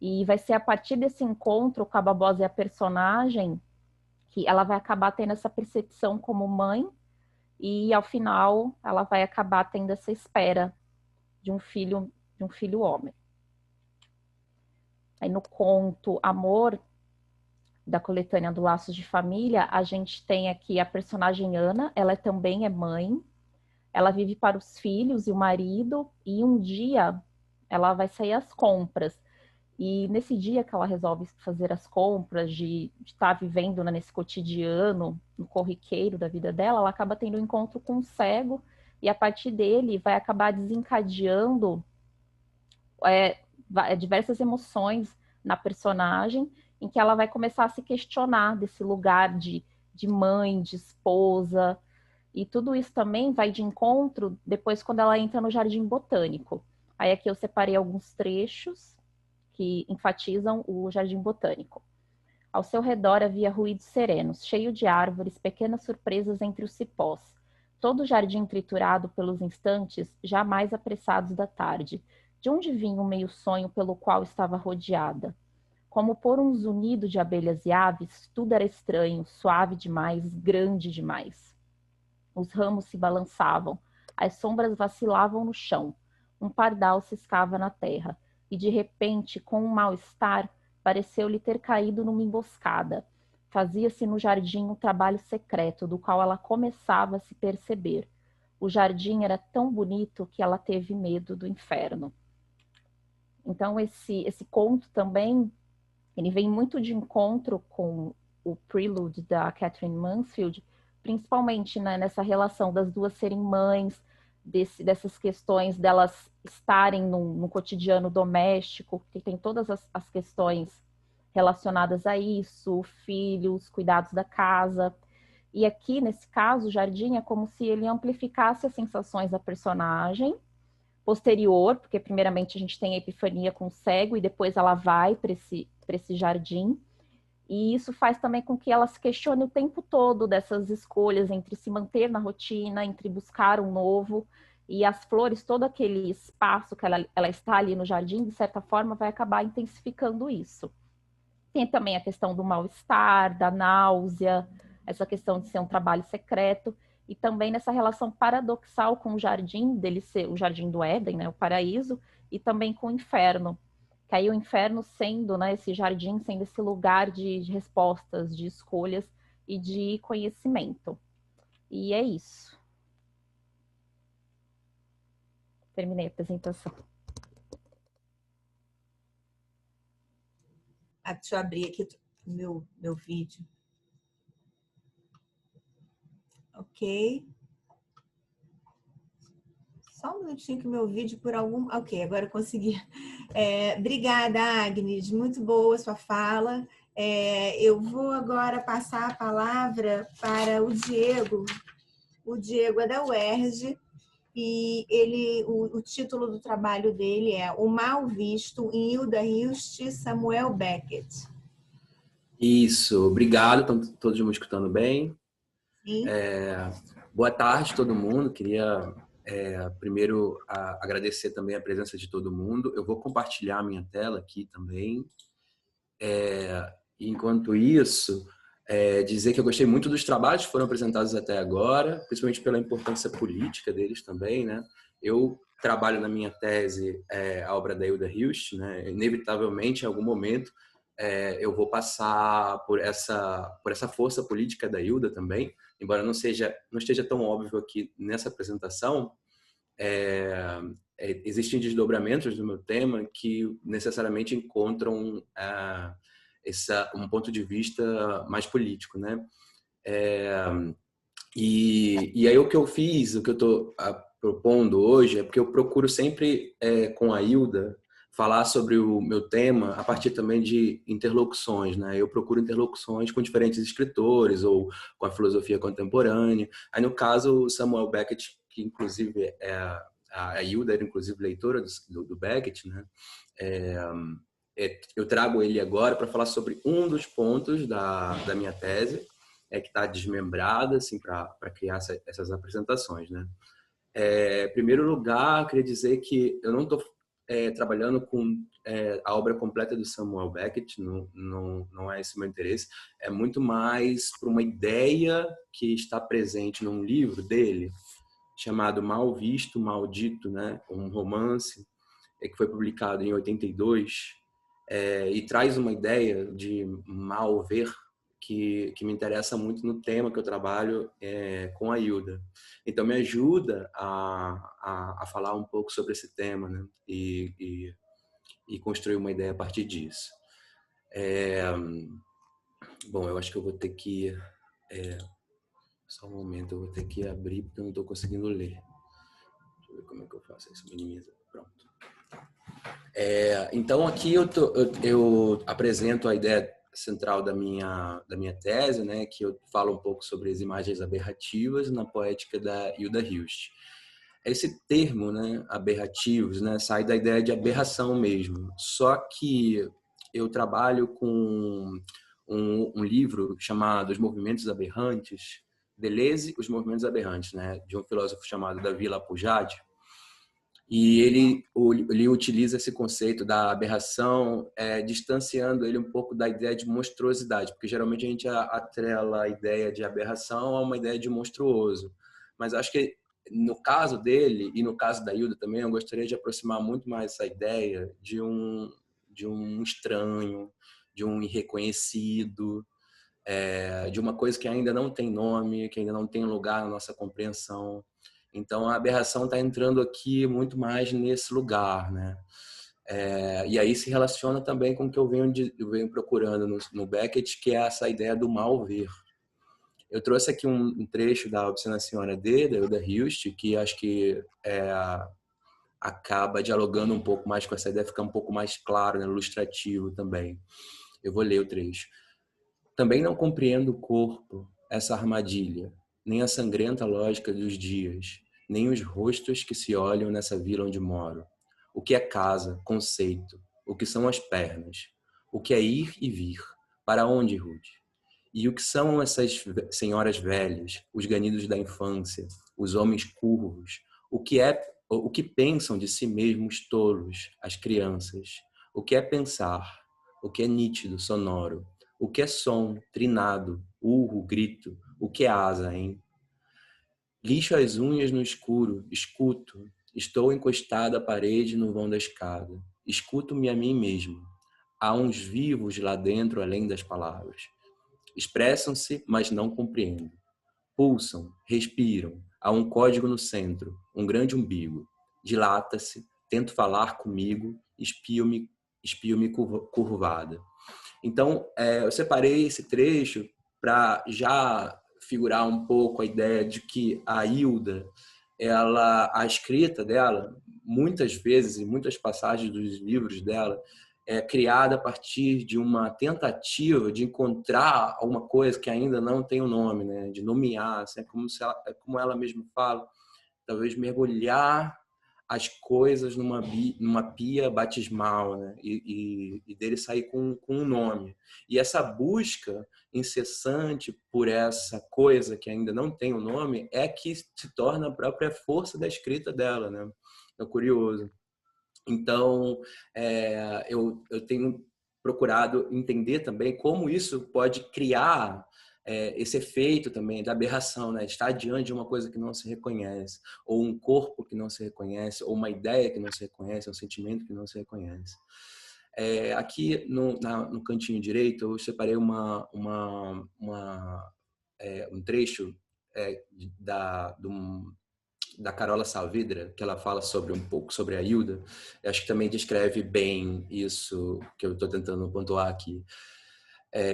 Speaker 4: E vai ser a partir desse encontro com a babosa e a personagem que ela vai acabar tendo essa percepção como mãe e, ao final, ela vai acabar tendo essa espera de um filho homem. Aí no conto Amor, da coletânea do Laços de Família, a gente tem aqui a personagem Ana, ela também é mãe, ela vive para os filhos e o marido, e um dia ela vai sair às compras. E nesse dia que ela resolve fazer as compras, de estar vivendo nesse cotidiano, no corriqueiro da vida dela, ela acaba tendo um encontro com um cego, e a partir dele vai acabar desencadeando diversas emoções na personagem, em que ela vai começar a se questionar desse lugar de mãe, de esposa, e tudo isso também vai de encontro depois quando ela entra no Jardim Botânico. Aí aqui eu separei alguns trechos que enfatizam o Jardim Botânico. Ao seu redor havia ruídos serenos, cheio de árvores, pequenas surpresas entre os cipós. Todo o jardim triturado pelos instantes jamais apressados da tarde. De onde vinha o meio sonho pelo qual estava rodeada? Como por um zunido de abelhas e aves, tudo era estranho, suave demais, grande demais. Os ramos se balançavam, as sombras vacilavam no chão, um pardal ciscava na terra, e de repente, com um mal-estar, pareceu-lhe ter caído numa emboscada. Fazia-se no jardim um trabalho secreto, do qual ela começava a se perceber. O jardim era tão bonito que ela teve medo do inferno. Então, esse conto também, ele vem muito de encontro com o Prelude da Catherine Mansfield, principalmente, né, nessa relação das duas serem mães, dessas questões delas estarem no cotidiano doméstico, que tem todas as questões relacionadas a isso, filhos, cuidados da casa. E aqui, nesse caso, o jardim é como se ele amplificasse as sensações da personagem posterior, porque primeiramente a gente tem a epifania com o cego e depois ela vai para esse jardim. E isso faz também com que ela se questione o tempo todo dessas escolhas entre se manter na rotina, entre buscar um novo. E as flores, todo aquele espaço que ela está ali no jardim, de certa forma, vai acabar intensificando isso. Tem também a questão do mal-estar, da náusea, essa questão de ser um trabalho secreto, e também nessa relação paradoxal com o jardim, dele ser o jardim do Éden, né, o paraíso, e também com o inferno. Que aí o inferno sendo, né, esse jardim sendo esse lugar de respostas, de escolhas e de conhecimento. E é isso. terminei a apresentação.
Speaker 1: Deixa eu abrir aqui meu vídeo. Ok. Só um minutinho que o meu vídeo por algum... Ok, agora eu consegui. Obrigada, Agnes. Muito boa a sua fala. Eu vou agora passar a palavra para o Diego. O Diego é da UERJ e o título do trabalho dele é O Mal Visto em Hilda Hilst e Samuel Beckett.
Speaker 5: Isso, obrigado. Estão todos me escutando bem?
Speaker 1: Sim.
Speaker 5: Boa tarde, todo mundo. Queria primeiro agradecer também a presença de todo mundo. Eu vou compartilhar a minha tela aqui também. Enquanto isso, dizer que eu gostei muito dos trabalhos que foram apresentados até agora, principalmente pela importância política deles também, né? Eu trabalho na minha tese a obra da Hilda Hilst, né? Inevitavelmente, em algum momento, eu vou passar por essa força política da Hilda também, embora não esteja tão óbvio aqui nessa apresentação. Existem desdobramentos do meu tema que necessariamente encontram um ponto de vista mais político, né? E aí o que eu fiz, o que eu estou propondo hoje é porque eu procuro sempre com a Hilda falar sobre o meu tema a partir também de interlocuções, né? Eu procuro interlocuções com diferentes escritores ou com a filosofia contemporânea. Aí no caso o Samuel Beckett, que inclusive a Hilda era inclusive leitora do Beckett, né? Eu trago ele agora para falar sobre um dos pontos da minha tese, que está desmembrada assim, para criar essas apresentações, né? Em primeiro lugar, queria dizer que eu não estou trabalhando com a obra completa do Samuel Beckett, não é esse o meu interesse, é muito mais por uma ideia que está presente num livro dele, chamado Mal Visto, Maldito, né? Um romance que foi publicado em 82, e traz uma ideia de mal ver que me interessa muito no tema que eu trabalho com a Hilda. Então, me ajuda a falar um pouco sobre esse tema, né? E construir uma ideia a partir disso. Bom, eu acho que eu vou ter que... só um momento, eu vou ter que abrir porque eu não estou conseguindo ler. Deixa eu ver como é que eu faço isso. Minimiza. Pronto. Então, aqui eu apresento a ideia central da minha tese, né, que eu falo um pouco sobre as imagens aberrativas na poética da Hilda Hilst. Esse termo, né, aberrativos, né, sai da ideia de aberração mesmo. Só que eu trabalho com um livro chamado Os Movimentos Aberrantes, Deleuze, Os Movimentos Aberrantes, né, de um filósofo chamado Davi Lapujade. E ele utiliza esse conceito da aberração, distanciando ele um pouco da ideia de monstruosidade, porque geralmente a gente atrela a ideia de aberração a uma ideia de monstruoso. Mas acho que no caso dele e no caso da Hilda também, eu gostaria de aproximar muito mais essa ideia de um estranho, de um irreconhecido, de uma coisa que ainda não tem nome, que ainda não tem lugar na nossa compreensão. Então, a aberração está entrando aqui muito mais nesse lugar, né? E aí se relaciona também com o que eu venho procurando no Beckett, que é essa ideia do mal ver. Eu trouxe aqui um trecho da Obscena Senhora D, da Hilda Hilst, que acho que acaba dialogando um pouco mais com essa ideia, fica um pouco mais claro, né, ilustrativo também. Eu vou ler o trecho. Também não compreendo o corpo, essa armadilha, nem a sangrenta lógica dos dias, nem os rostos que se olham nessa vila onde moro. O que é casa, conceito, o que são as pernas, o que é ir e vir, para onde, Ruth? E o que são essas senhoras velhas, os ganidos da infância, os homens curvos, o que pensam de si mesmos tolos, as crianças, o que é pensar, o que é nítido, sonoro, o que é som, trinado, urro, grito, o que é asa, hein? Lixo as unhas no escuro, escuto, estou encostado à parede no vão da escada, escuto-me a mim mesmo. Há uns vivos lá dentro além das palavras. Expressam-se, mas não compreendo. Pulsam, respiram, há um código no centro, um grande umbigo. dilata-se, tento falar comigo, espio-me curvada. Então, eu separei esse trecho para já figurar um pouco a ideia de que a Hilda, a escrita dela, muitas vezes, em muitas passagens dos livros dela, é criada a partir de uma tentativa de encontrar alguma coisa que ainda não tem um nome, né? De nomear, assim, como ela mesma fala, talvez mergulhar as coisas numa pia batismal, né? E dele sair com um nome. E essa busca incessante por essa coisa que ainda não tem um nome é que se torna a própria força da escrita dela, né? É curioso. Então, eu tenho procurado entender também como isso pode criar esse efeito também da aberração, né? Estar diante de uma coisa que não se reconhece, ou um corpo que não se reconhece, ou uma ideia que não se reconhece, um sentimento que não se reconhece. Aqui no cantinho direito, eu separei um trecho da Carola Saavedra, que ela fala um pouco sobre a Hilda. Eu acho que também descreve bem isso que eu estou tentando pontuar aqui.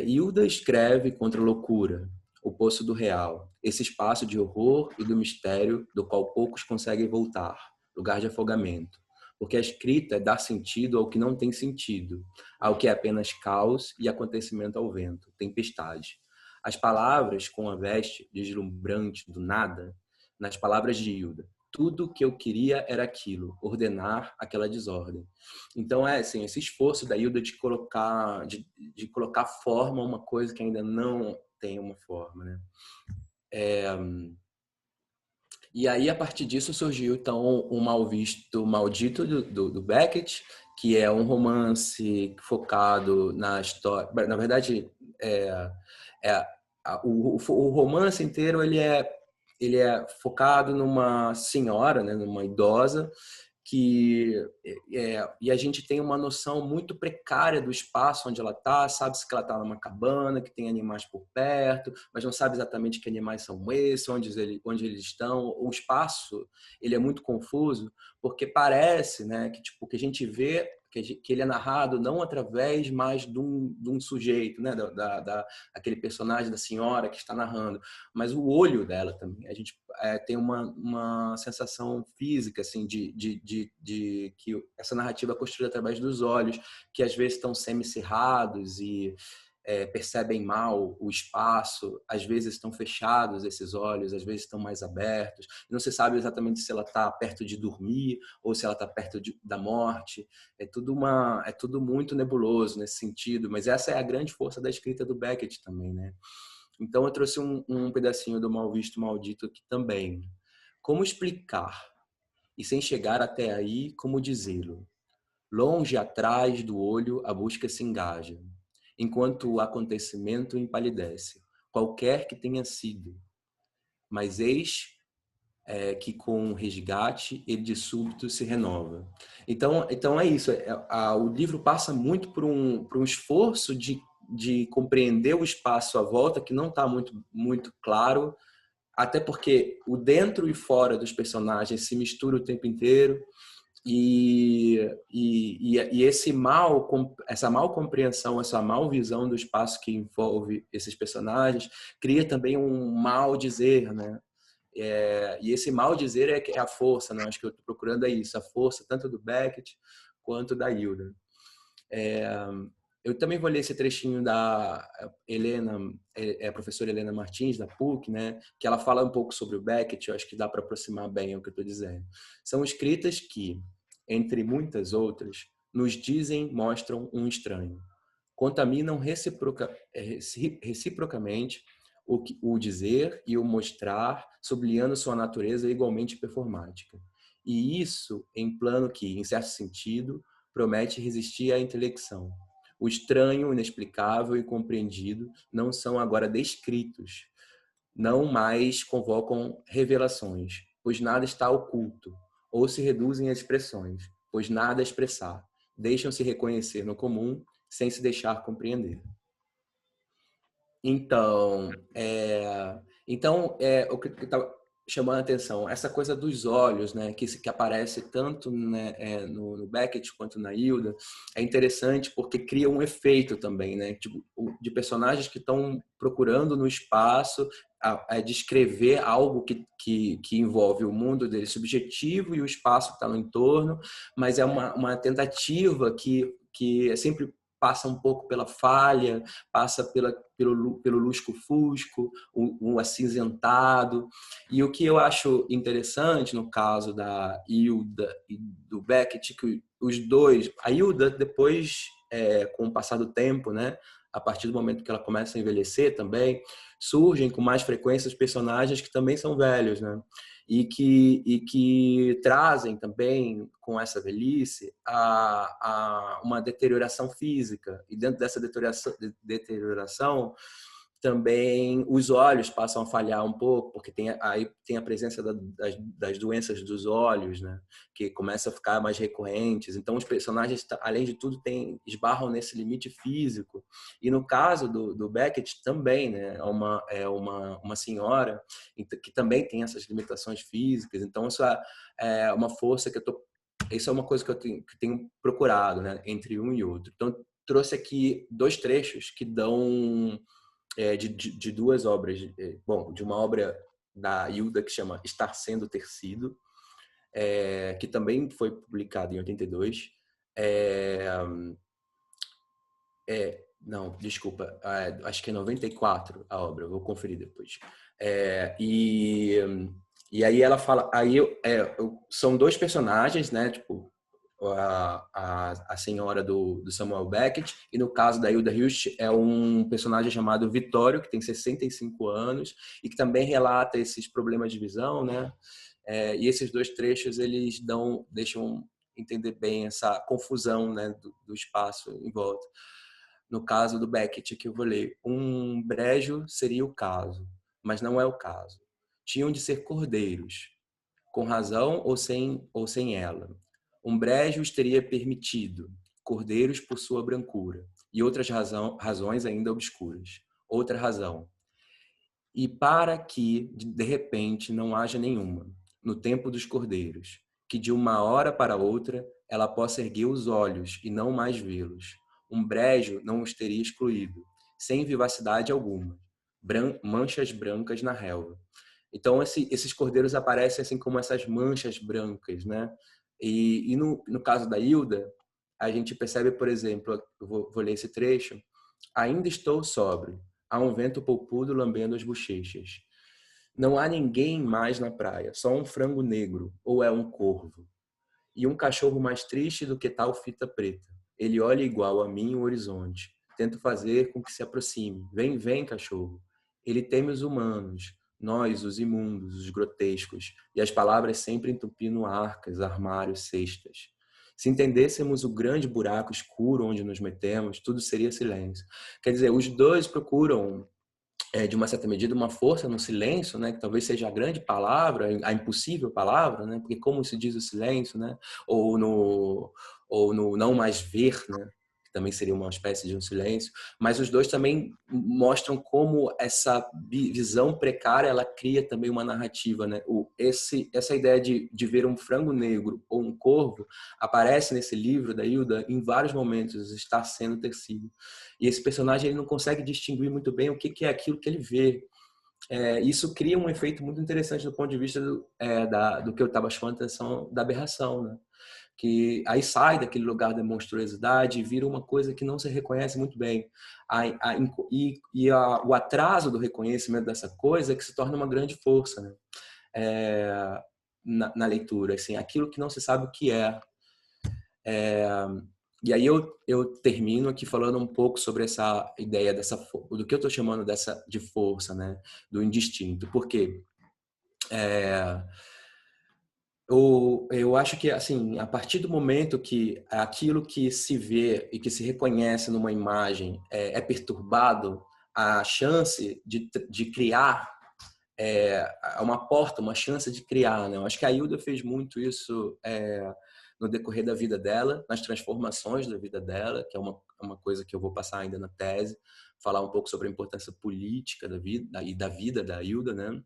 Speaker 5: Hilda escreve contra a loucura, o poço do real, esse espaço de horror e do mistério do qual poucos conseguem voltar, lugar de afogamento. Porque a escrita é dar sentido ao que não tem sentido, ao que é apenas caos e acontecimento ao vento, tempestade. As palavras com a veste deslumbrante do nada, nas palavras de Hilda, tudo que eu queria era aquilo, ordenar aquela desordem. Então, assim, esse esforço da Hilda de colocar forma a uma coisa que ainda não tem uma forma, né? E aí, a partir disso, surgiu, então, o Mal Visto Maldito, do Beckett, que é um romance focado na história... Na verdade, o romance inteiro ele é focado numa senhora, né, numa idosa, e a gente tem uma noção muito precária do espaço onde ela está, sabe-se que ela está numa cabana, que tem animais por perto, mas não sabe exatamente que animais são esses, onde eles estão. O espaço ele é muito confuso, porque parece, né, que a gente vê que ele é narrado não através mais de um sujeito, né, aquele personagem da senhora que está narrando, mas o olho dela também. A gente tem uma sensação física assim de que essa narrativa é construída através dos olhos, que às vezes estão semicerrados e percebem mal o espaço, às vezes estão fechados esses olhos, às vezes estão mais abertos. Não se sabe exatamente se ela está perto de dormir ou se ela está perto da morte. É tudo muito nebuloso nesse sentido, mas essa é a grande força da escrita do Beckett também, né? Então eu trouxe um pedacinho do Mal Visto Maldito aqui também. Como explicar? E sem chegar até aí, como dizê-lo? Longe atrás do olho a busca se engaja, enquanto o acontecimento empalidece, qualquer que tenha sido. Mas eis que com o resgate ele de súbito se renova. Então é isso. O livro passa muito por um esforço de compreender o espaço à volta, que não está muito claro, até porque o dentro e fora dos personagens se mistura o tempo inteiro. E essa mal compreensão, essa mal visão do espaço que envolve esses personagens cria também um mal dizer, né? E esse mal dizer é a força, né? Acho que eu estou procurando isso, a força tanto do Beckett quanto da Hilda. Eu também vou ler esse trechinho da Helena, a professora Helena Martins, da PUC, né? Que ela fala um pouco sobre o Beckett, eu acho que dá para aproximar bem o que eu estou dizendo. São escritas que, entre muitas outras, nos dizem, mostram um estranho. Contaminam reciprocamente o dizer e o mostrar, sublinhando sua natureza igualmente performática. E isso em plano que, em certo sentido, promete resistir à intelecção. O estranho, inexplicável e compreendido não são agora descritos, não mais convocam revelações, pois nada está oculto, ou se reduzem a expressões, pois nada a expressar, deixam-se reconhecer no comum, sem se deixar compreender. Então, o que chamando a atenção, essa coisa dos olhos, né, que aparece tanto, né, no Beckett quanto na Hilda, é interessante porque cria um efeito também, né, de personagens que estão procurando no espaço a descrever algo que envolve o mundo dele subjetivo e o espaço que está no entorno, mas é uma tentativa que sempre passa um pouco pela falha, passa pelo lusco-fusco, o acinzentado. E o que eu acho interessante no caso da Hilda e do Beckett, que os dois, a Hilda depois, com o passar do tempo, né, a partir do momento que ela começa a envelhecer também, surgem com mais frequência os personagens que também são velhos, né? E que trazem também, com essa velhice, uma deterioração física. E dentro dessa deterioração também os olhos passam a falhar um pouco, porque aí tem a presença das doenças dos olhos, né? Que começam a ficar mais recorrentes. Então, os personagens, além de tudo, esbarram nesse limite físico. E no caso do Beckett também, né? É uma senhora que também tem essas limitações físicas. Então, isso é uma força que isso é uma coisa que eu tenho procurado, né? Entre um e outro. Então, trouxe aqui 2 trechos que dão de 2 obras. Bom, de uma obra da Hilda que chama Estar Sendo Tecido, que também foi publicada em 82. Não, desculpa, acho que é 94 a obra, eu vou conferir depois. E aí ela fala, são 2 personagens, né? Tipo, a senhora do Samuel Beckett, e no caso da Hilda Hilst é um personagem chamado Vitório, que tem 65 anos e que também relata esses problemas de visão, né? E esses 2 trechos eles deixam entender bem essa confusão, né, do espaço em volta. No caso do Beckett, que eu vou ler, um brejo seria o caso, mas não é o caso. Tinham de ser cordeiros, com razão ou sem ela. Um brejo os teria permitido, cordeiros por sua brancura, e outras razões ainda obscuras. Outra razão. E para que, de repente, não haja nenhuma, no tempo dos cordeiros, que de uma hora para outra ela possa erguer os olhos e não mais vê-los. Um brejo não os teria excluído, sem vivacidade alguma, manchas brancas na relva. Então, esses cordeiros aparecem assim como essas manchas brancas, né? E no caso da Hilda, a gente percebe, por exemplo, eu vou ler esse trecho, ainda estou sóbrio, há um vento polpudo lambendo as bochechas. Não há ninguém mais na praia, só um frango negro, ou é um corvo. E um cachorro mais triste do que tal fita preta. Ele olha igual a mim o horizonte. Tento fazer com que se aproxime. Vem, vem, cachorro. Ele teme os humanos, nós, os imundos, os grotescos, e as palavras sempre entupindo arcas, armários, cestas. Se entendêssemos o grande buraco escuro onde nos metemos, tudo seria silêncio. Quer dizer, os 2 procuram, de uma certa medida, uma força no silêncio, né? Que talvez seja a grande palavra, a impossível palavra, né? Porque como se diz o silêncio, né? Ou no não mais ver, né? Que também seria uma espécie de um silêncio. Mas os 2 também mostram como essa visão precária ela cria também uma narrativa, né? Essa ideia de ver um frango negro ou um corvo aparece nesse livro da Hilda em vários momentos, está sendo tecido. E esse personagem ele não consegue distinguir muito bem o que é aquilo que ele vê. Isso cria um efeito muito interessante do ponto de vista do que eu estava chamando a atenção da aberração, né? Que aí sai daquele lugar da monstruosidade e vira uma coisa que não se reconhece muito bem. O atraso do reconhecimento dessa coisa é que se torna uma grande força, né? Na leitura, assim, aquilo que não se sabe o que é. E aí eu termino aqui falando um pouco sobre essa ideia do que eu estou chamando de força, né? Do indistinto. Por quê? Eu acho que, assim, a partir do momento que aquilo que se vê e que se reconhece numa imagem é perturbado, a chance de criar é uma porta, uma chance de criar, né? Eu acho que a Hilda fez muito isso no decorrer da vida dela, nas transformações da vida dela, que é uma coisa que eu vou passar ainda na tese, falar um pouco sobre a importância política da vida e da vida da Hilda, né?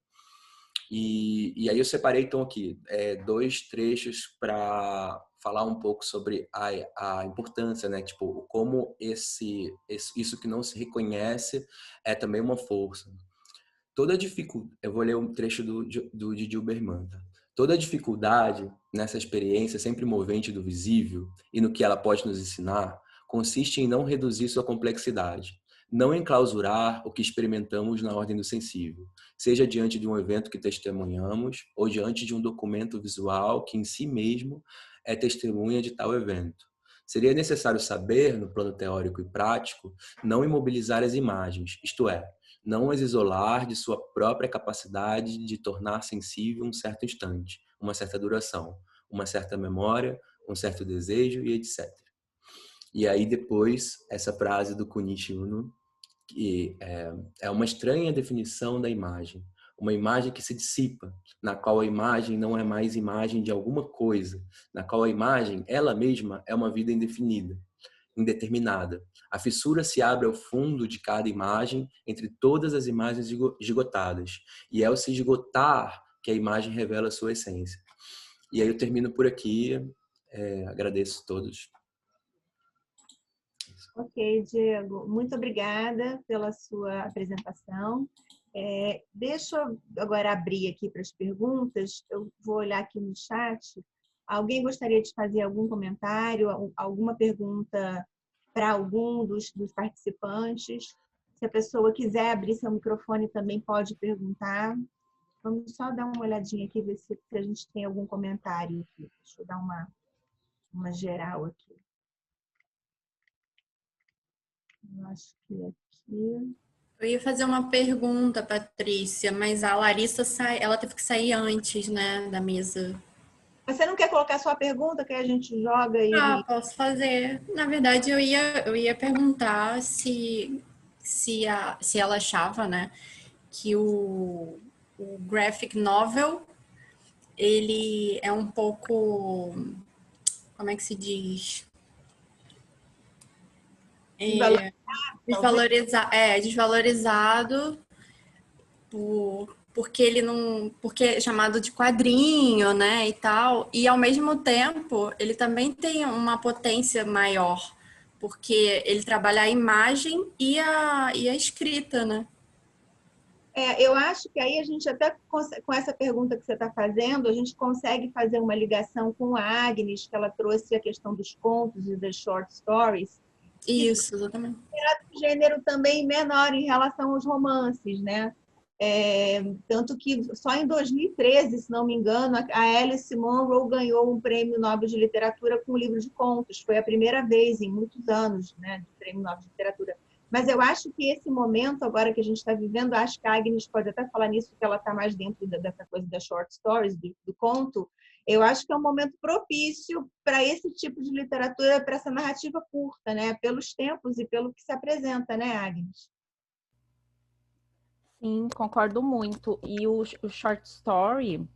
Speaker 5: E aí eu separei, então, aqui 2 trechos para falar um pouco sobre a importância, né? Tipo, como isso que não se reconhece é também uma força. Eu vou ler um trecho do Didi Uberman, tá? Toda dificuldade nessa experiência sempre movente do visível e no que ela pode nos ensinar consiste em não reduzir sua complexidade, não enclausurar o que experimentamos na ordem do sensível, seja diante de um evento que testemunhamos ou diante de um documento visual que em si mesmo é testemunha de tal evento. Seria necessário saber, no plano teórico e prático, não imobilizar as imagens, isto é, não as isolar de sua própria capacidade de tornar sensível um certo instante, uma certa duração, uma certa memória, um certo desejo e etc. E aí depois, essa frase do Kunichi Uno, que é uma estranha definição da imagem, uma imagem que se dissipa, na qual a imagem não é mais imagem de alguma coisa, na qual a imagem, ela mesma, é uma vida indeterminada. A fissura se abre ao fundo de cada imagem, entre todas as imagens esgotadas. E é ao se esgotar que a imagem revela a sua essência. E aí eu termino por aqui. Agradeço a todos.
Speaker 1: Ok, Diego. Muito obrigada pela sua apresentação. Deixa eu agora abrir aqui para as perguntas. Eu vou olhar aqui no chat. Alguém gostaria de fazer algum comentário, alguma pergunta para algum dos participantes? Se a pessoa quiser abrir seu microfone, também pode perguntar. Vamos só dar uma olhadinha aqui, ver se a gente tem algum comentário aqui. Deixa eu dar uma geral aqui. Eu acho que aqui...
Speaker 6: Eu ia fazer uma pergunta, Patrícia, mas a Larissa ela teve que sair antes, né, da mesa.
Speaker 1: Você não quer colocar sua pergunta que a gente joga e...
Speaker 6: Posso fazer. Na verdade, eu ia perguntar se ela achava, né, que o graphic novel, ele é um pouco, como é que se diz? Desvalorizado porque ele não, porque é chamado de quadrinho, né, e tal, e ao mesmo tempo ele também tem uma potência maior, porque ele trabalha a imagem e a escrita, né?
Speaker 1: Eu acho que aí a gente até, com essa pergunta que você está fazendo, a gente consegue fazer uma ligação com a Agnes, que ela trouxe a questão dos contos e das short stories.
Speaker 6: Isso, exatamente.
Speaker 1: Um gênero também menor em relação aos romances, né? Tanto que só em 2013, se não me engano, a Alice Munro ganhou um prêmio Nobel de Literatura com um livro de contos. Foi a primeira vez em muitos anos, né, de prêmio Nobel de Literatura. Mas eu acho que esse momento agora que a gente está vivendo, acho que a Agnes pode até falar nisso, que ela está mais dentro dessa coisa das short stories, do conto. Eu acho que é um momento propício para esse tipo de literatura, para essa narrativa curta, né? Pelos tempos e pelo que se apresenta, né, Agnes?
Speaker 4: Sim, concordo muito. E o short story,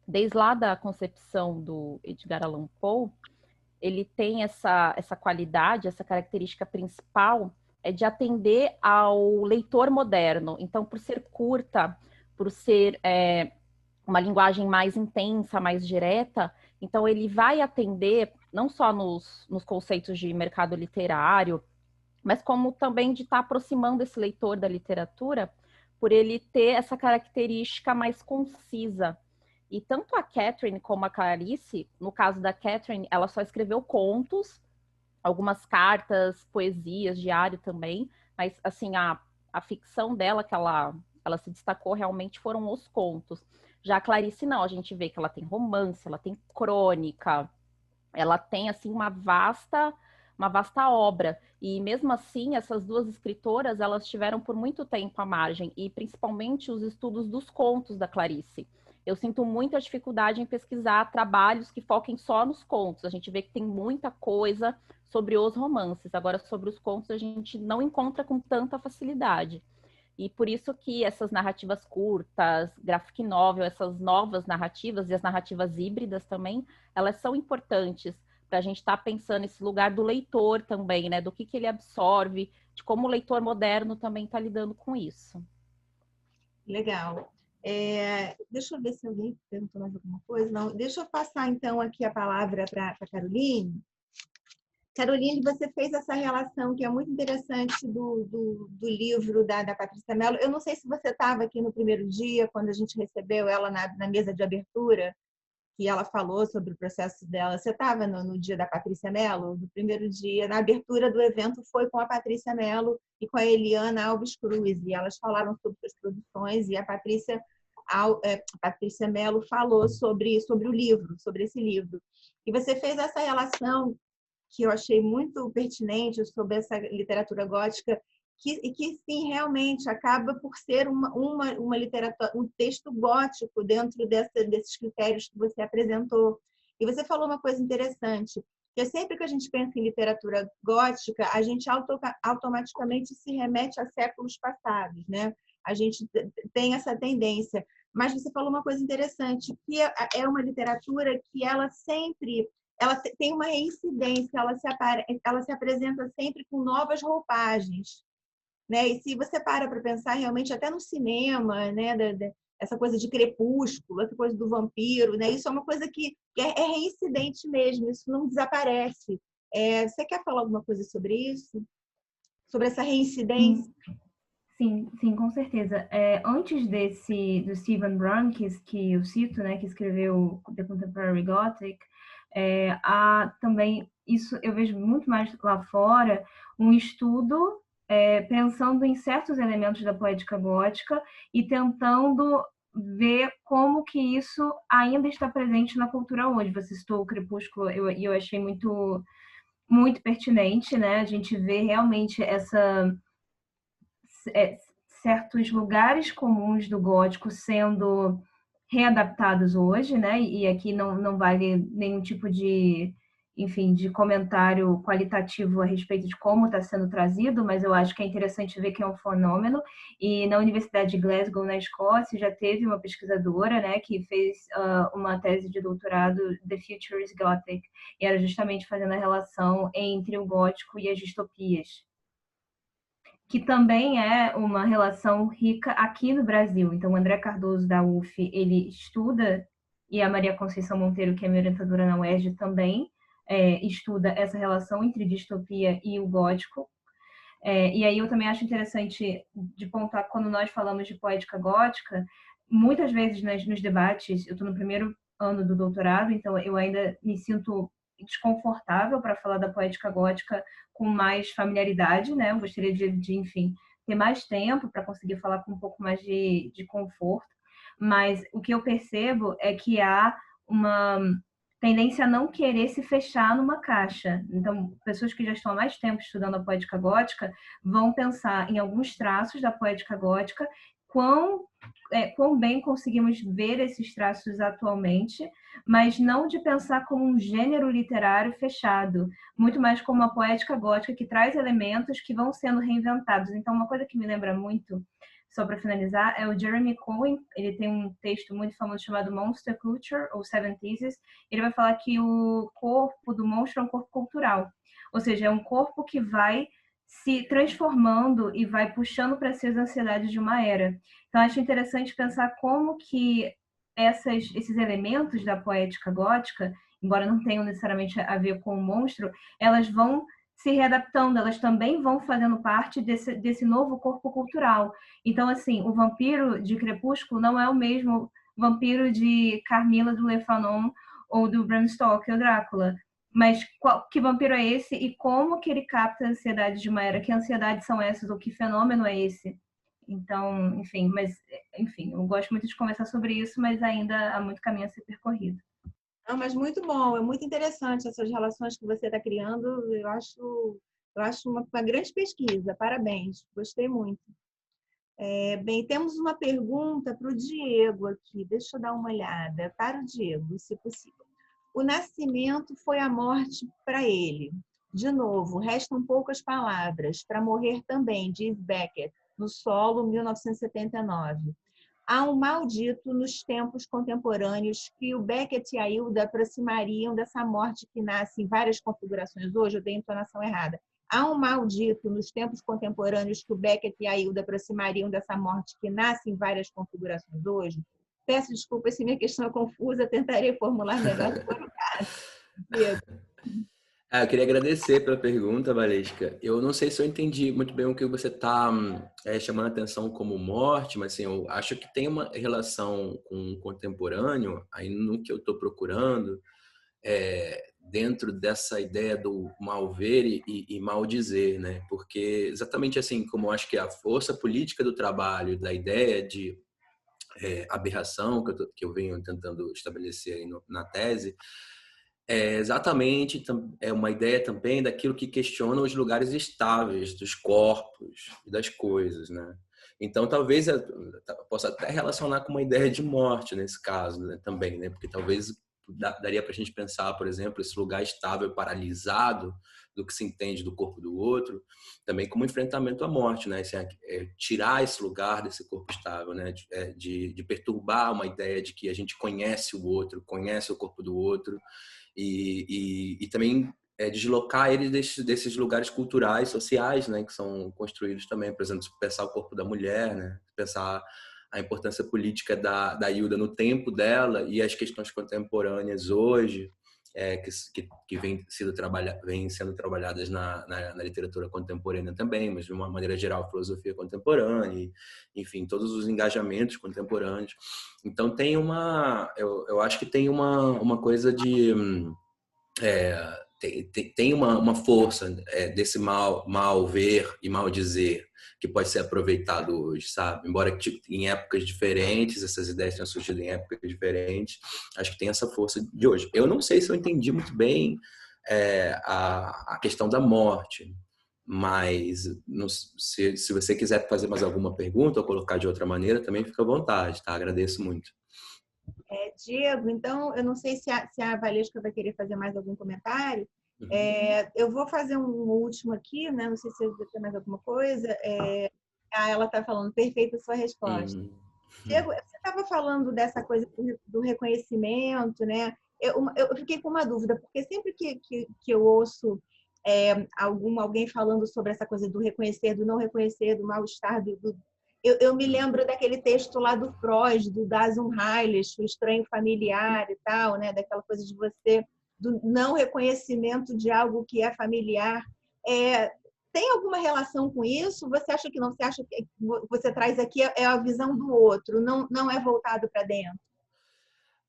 Speaker 4: desde lá da concepção do Edgar Allan Poe, ele tem essa qualidade, essa característica principal de atender ao leitor moderno. Então, por ser curta, por ser uma linguagem mais intensa, mais direta, então ele vai atender não só nos conceitos de mercado literário, mas como também de estar aproximando esse leitor da literatura, por ele ter essa característica mais concisa. E tanto a Catherine como a Clarice, no caso da Catherine, ela só escreveu contos, algumas cartas, poesias, diário também, mas assim, a ficção dela, que ela se destacou realmente foram os contos. Já a Clarice não, a gente vê que ela tem romance, ela tem crônica, ela tem assim uma vasta obra. E mesmo assim, essas duas escritoras, elas tiveram por muito tempo à margem, e principalmente os estudos dos contos da Clarice. Eu sinto muita dificuldade em pesquisar trabalhos que foquem só nos contos. A gente vê que tem muita coisa sobre os romances. Agora, sobre os contos, a gente não encontra com tanta facilidade. E por isso que essas narrativas curtas, graphic novel, essas novas narrativas e as narrativas híbridas também, elas são importantes para a gente estar pensando nesse lugar do leitor também, né? Do que ele absorve, de como o leitor moderno também está lidando com isso.
Speaker 1: Legal. Deixa eu ver se alguém perguntou mais alguma coisa. Não, deixa eu passar, então, aqui a palavra para a Caroline. Caroline, você fez essa relação que é muito interessante do livro da Patrícia Mello. Eu não sei se você estava aqui no primeiro dia, quando a gente recebeu ela na mesa de abertura, que ela falou sobre o processo dela. Você estava no dia da Patrícia Mello? No primeiro dia, na abertura do evento, foi com a Patrícia Mello e com a Eliana Alves Cruz, e elas falaram sobre as produções, e a Patrícia Mello falou sobre o livro, sobre esse livro. E você fez essa relação que eu achei muito pertinente sobre essa literatura gótica, que sim, realmente acaba por ser uma literatura, um texto gótico dentro desses critérios que você apresentou. E você falou uma coisa interessante, que sempre que a gente pensa em literatura gótica, a gente automaticamente se remete a séculos passados, né? A gente tem essa tendência. Mas você falou uma coisa interessante, que é uma literatura que ela tem uma reincidência, ela se apresenta sempre com novas roupagens, né? E se você para pensar realmente até no cinema, né, essa coisa de crepúsculo, essa coisa do vampiro, né? Isso é uma coisa que é reincidente mesmo, isso não desaparece. Você quer falar alguma coisa sobre isso? Sobre essa reincidência?
Speaker 3: Sim, com certeza. Antes do Steven Braunkies, que eu cito, né, que escreveu The Contemporary Gothic, há também, isso eu vejo muito mais lá fora, um estudo pensando em certos elementos da poética gótica e tentando ver como que isso ainda está presente na cultura hoje. Você citou o Crepúsculo, e eu achei muito, muito pertinente, né? A gente vê realmente certos lugares comuns do gótico sendo readaptados hoje, né? E aqui não vale nenhum tipo de, enfim, de comentário qualitativo a respeito de como está sendo trazido, mas eu acho que é interessante ver que é um fenômeno. E na Universidade de Glasgow, na Escócia, já teve uma pesquisadora, né, que fez uma tese de doutorado, The Future is Gothic, e era justamente fazendo a relação entre o gótico e as distopias, que também é uma relação rica aqui no Brasil. Então, o André Cardoso, da UF, ele estuda, e a Maria Conceição Monteiro, que é minha orientadora na UERJ, também estuda essa relação entre distopia e o gótico. E aí eu também acho interessante de pontuar, quando nós falamos de poética gótica, muitas vezes nos debates, eu estou no primeiro ano do doutorado, então eu ainda me sinto desconfortável para falar da poética gótica com mais familiaridade, né? Eu gostaria de enfim, ter mais tempo para conseguir falar com um pouco mais de conforto, mas o que eu percebo é que há uma tendência a não querer se fechar numa caixa. Então, pessoas que já estão há mais tempo estudando a poética gótica vão pensar em alguns traços da poética gótica, quão bem conseguimos ver esses traços atualmente, mas não de pensar como um gênero literário fechado, muito mais como uma poética gótica que traz elementos que vão sendo reinventados. Então, uma coisa que me lembra muito, só para finalizar, é o Jeremy Cohen. Ele tem um texto muito famoso chamado Monster Culture, ou Seven Theses. Ele vai falar que o corpo do monstro é um corpo cultural, ou seja, é um corpo que vai se transformando e vai puxando para si as ansiedades de uma era. Então, acho interessante pensar como que esses elementos da poética gótica, embora não tenham necessariamente a ver com o monstro, elas vão se readaptando, elas também vão fazendo parte desse novo corpo cultural. Então, assim, o vampiro de Crepúsculo não é o mesmo vampiro de Carmila do Le Fanon ou do Bram Stoker, o Drácula. Mas que vampiro é esse e como que ele capta a ansiedade de uma era? Que ansiedades são essas ou que fenômeno é esse? Então, enfim, eu gosto muito de conversar sobre isso, mas ainda há muito caminho a ser percorrido.
Speaker 1: Não, mas muito bom, é muito interessante essas relações que você está criando. Eu acho uma grande pesquisa. Parabéns, gostei muito. Bem, temos uma pergunta para o Diego aqui. Deixa eu dar uma olhada. Para o Diego, se possível. O nascimento foi a morte para ele. De novo, restam poucas palavras. Para morrer também, diz Beckett, no Solo, 1979. Há um maldito nos tempos contemporâneos que o Beckett e a Hilda aproximariam dessa morte que nasce em várias configurações. Hoje eu dei a entonação errada. Há um mal dito nos tempos contemporâneos que o Beckett e a Hilda aproximariam dessa morte que nasce em várias configurações hoje? Peço desculpas se minha questão é confusa, tentarei formular melhor se for o caso. Diego.
Speaker 5: Eu queria agradecer pela pergunta, Valesca. Eu não sei se eu entendi muito bem o que você está chamando a atenção como morte, mas assim, eu acho que tem uma relação com o contemporâneo, aí no que eu estou procurando, dentro dessa ideia do mal ver e mal dizer, né? Porque exatamente assim como eu acho que a força política do trabalho, da ideia de aberração que eu venho tentando estabelecer aí na tese, exatamente uma ideia também daquilo que questiona os lugares estáveis dos corpos e das coisas, né? Então, talvez eu possa até relacionar com uma ideia de morte nesse caso, né, também, né? Porque talvez daria para a gente pensar, por exemplo, esse lugar estável paralisado do que se entende do corpo do outro, também como enfrentamento à morte, né? Assim, tirar esse lugar desse corpo estável, né? De perturbar uma ideia de que a gente conhece o outro, conhece o corpo do outro, e também deslocar ele desses lugares culturais, sociais, né, que são construídos também, por exemplo, pensar o corpo da mulher, né, pensar a importância política da Hilda no tempo dela e as questões contemporâneas hoje, que vêm sendo trabalhadas na literatura contemporânea também, mas de uma maneira geral, filosofia contemporânea, enfim, todos os engajamentos contemporâneos. Então eu acho que tem uma coisa de tem uma força desse mal ver e mal dizer que pode ser aproveitado hoje, sabe? Embora em épocas diferentes, essas ideias tenham surgido em épocas diferentes, acho que tem essa força de hoje. Eu não sei se eu entendi muito bem a questão da morte, mas se você quiser fazer mais alguma pergunta ou colocar de outra maneira, também fica à vontade, tá? Agradeço muito.
Speaker 1: Diego, então, eu não sei se a Valesca vai querer fazer mais algum comentário. Eu vou fazer um último aqui, né? Não sei se você tem mais alguma coisa. Ela está falando, perfeita a sua resposta. Diego, você estava falando dessa coisa do reconhecimento, né? Eu fiquei com uma dúvida, porque sempre que eu ouço alguém falando sobre essa coisa do reconhecer, do não reconhecer, do mal-estar, eu me lembro daquele texto lá do Freud, do Das Unheimlich, o estranho familiar e tal, né? Daquela coisa de você, do não reconhecimento de algo que é familiar. Tem alguma relação com isso? Você acha que não? Você acha que você traz aqui a visão do outro, não é voltado para dentro?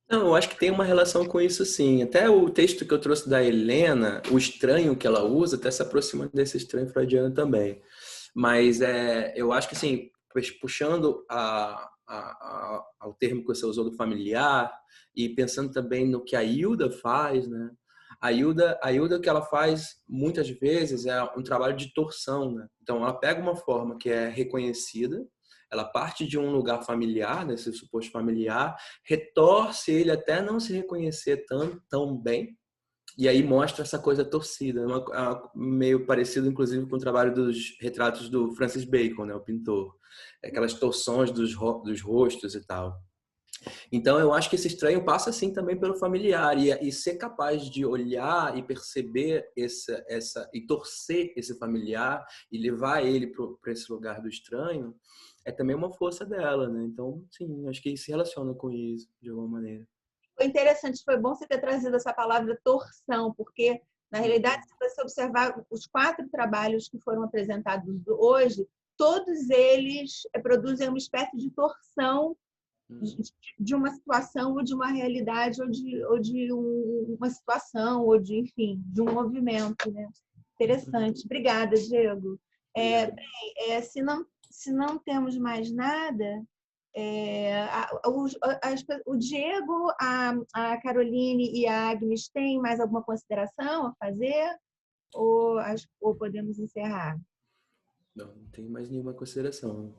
Speaker 5: Não, eu acho que tem uma relação com isso, sim. Até o texto que eu trouxe da Helena, o estranho que ela usa, até se aproxima desse estranho freudiano também. Mas eu acho que, assim, puxando ao termo que você usou do familiar e pensando também no que a Hilda faz, né? A Hilda, o que ela faz muitas vezes é um trabalho de torção, né? Então, ela pega uma forma que é reconhecida, ela parte de um lugar familiar, desse suposto familiar, retorce ele até não se reconhecer tão bem, e aí mostra essa coisa torcida, meio parecido, inclusive, com o trabalho dos retratos do Francis Bacon, né, o pintor. Aquelas torções dos rostos e tal. Então, eu acho que esse estranho passa, assim, também pelo familiar. E ser capaz de olhar e perceber e torcer esse familiar e levar ele para esse lugar do estranho é também uma força dela, né? Então, sim, acho que se relaciona com isso, de alguma maneira.
Speaker 1: Foi interessante, foi bom você ter trazido essa palavra torção, porque, na realidade, se você observar os 4 trabalhos que foram apresentados hoje, todos eles produzem uma espécie de torção de uma situação ou de uma realidade ou de uma situação ou de, enfim, de um movimento, né? Interessante. Obrigada, Diego. Se não temos mais nada, o Diego, a Caroline e a Agnes têm mais alguma consideração a fazer? Ou podemos encerrar?
Speaker 5: Não tem mais nenhuma consideração.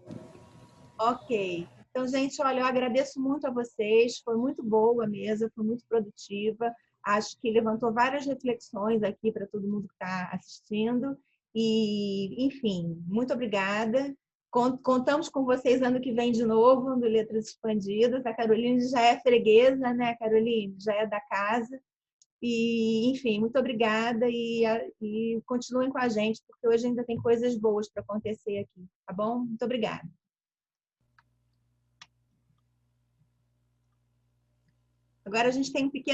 Speaker 1: Ok. Então, gente, olha, eu agradeço muito a vocês. Foi muito boa a mesa, foi muito produtiva. Acho que levantou várias reflexões aqui para todo mundo que está assistindo. E, enfim, muito obrigada. Contamos com vocês ano que vem de novo, no Letras Expandidas. A Caroline já é freguesa, né, Caroline? Já é da casa. E, enfim, muito obrigada e continuem com a gente, porque hoje ainda tem coisas boas para acontecer aqui, tá bom? Muito obrigada. Agora a gente tem um pequeno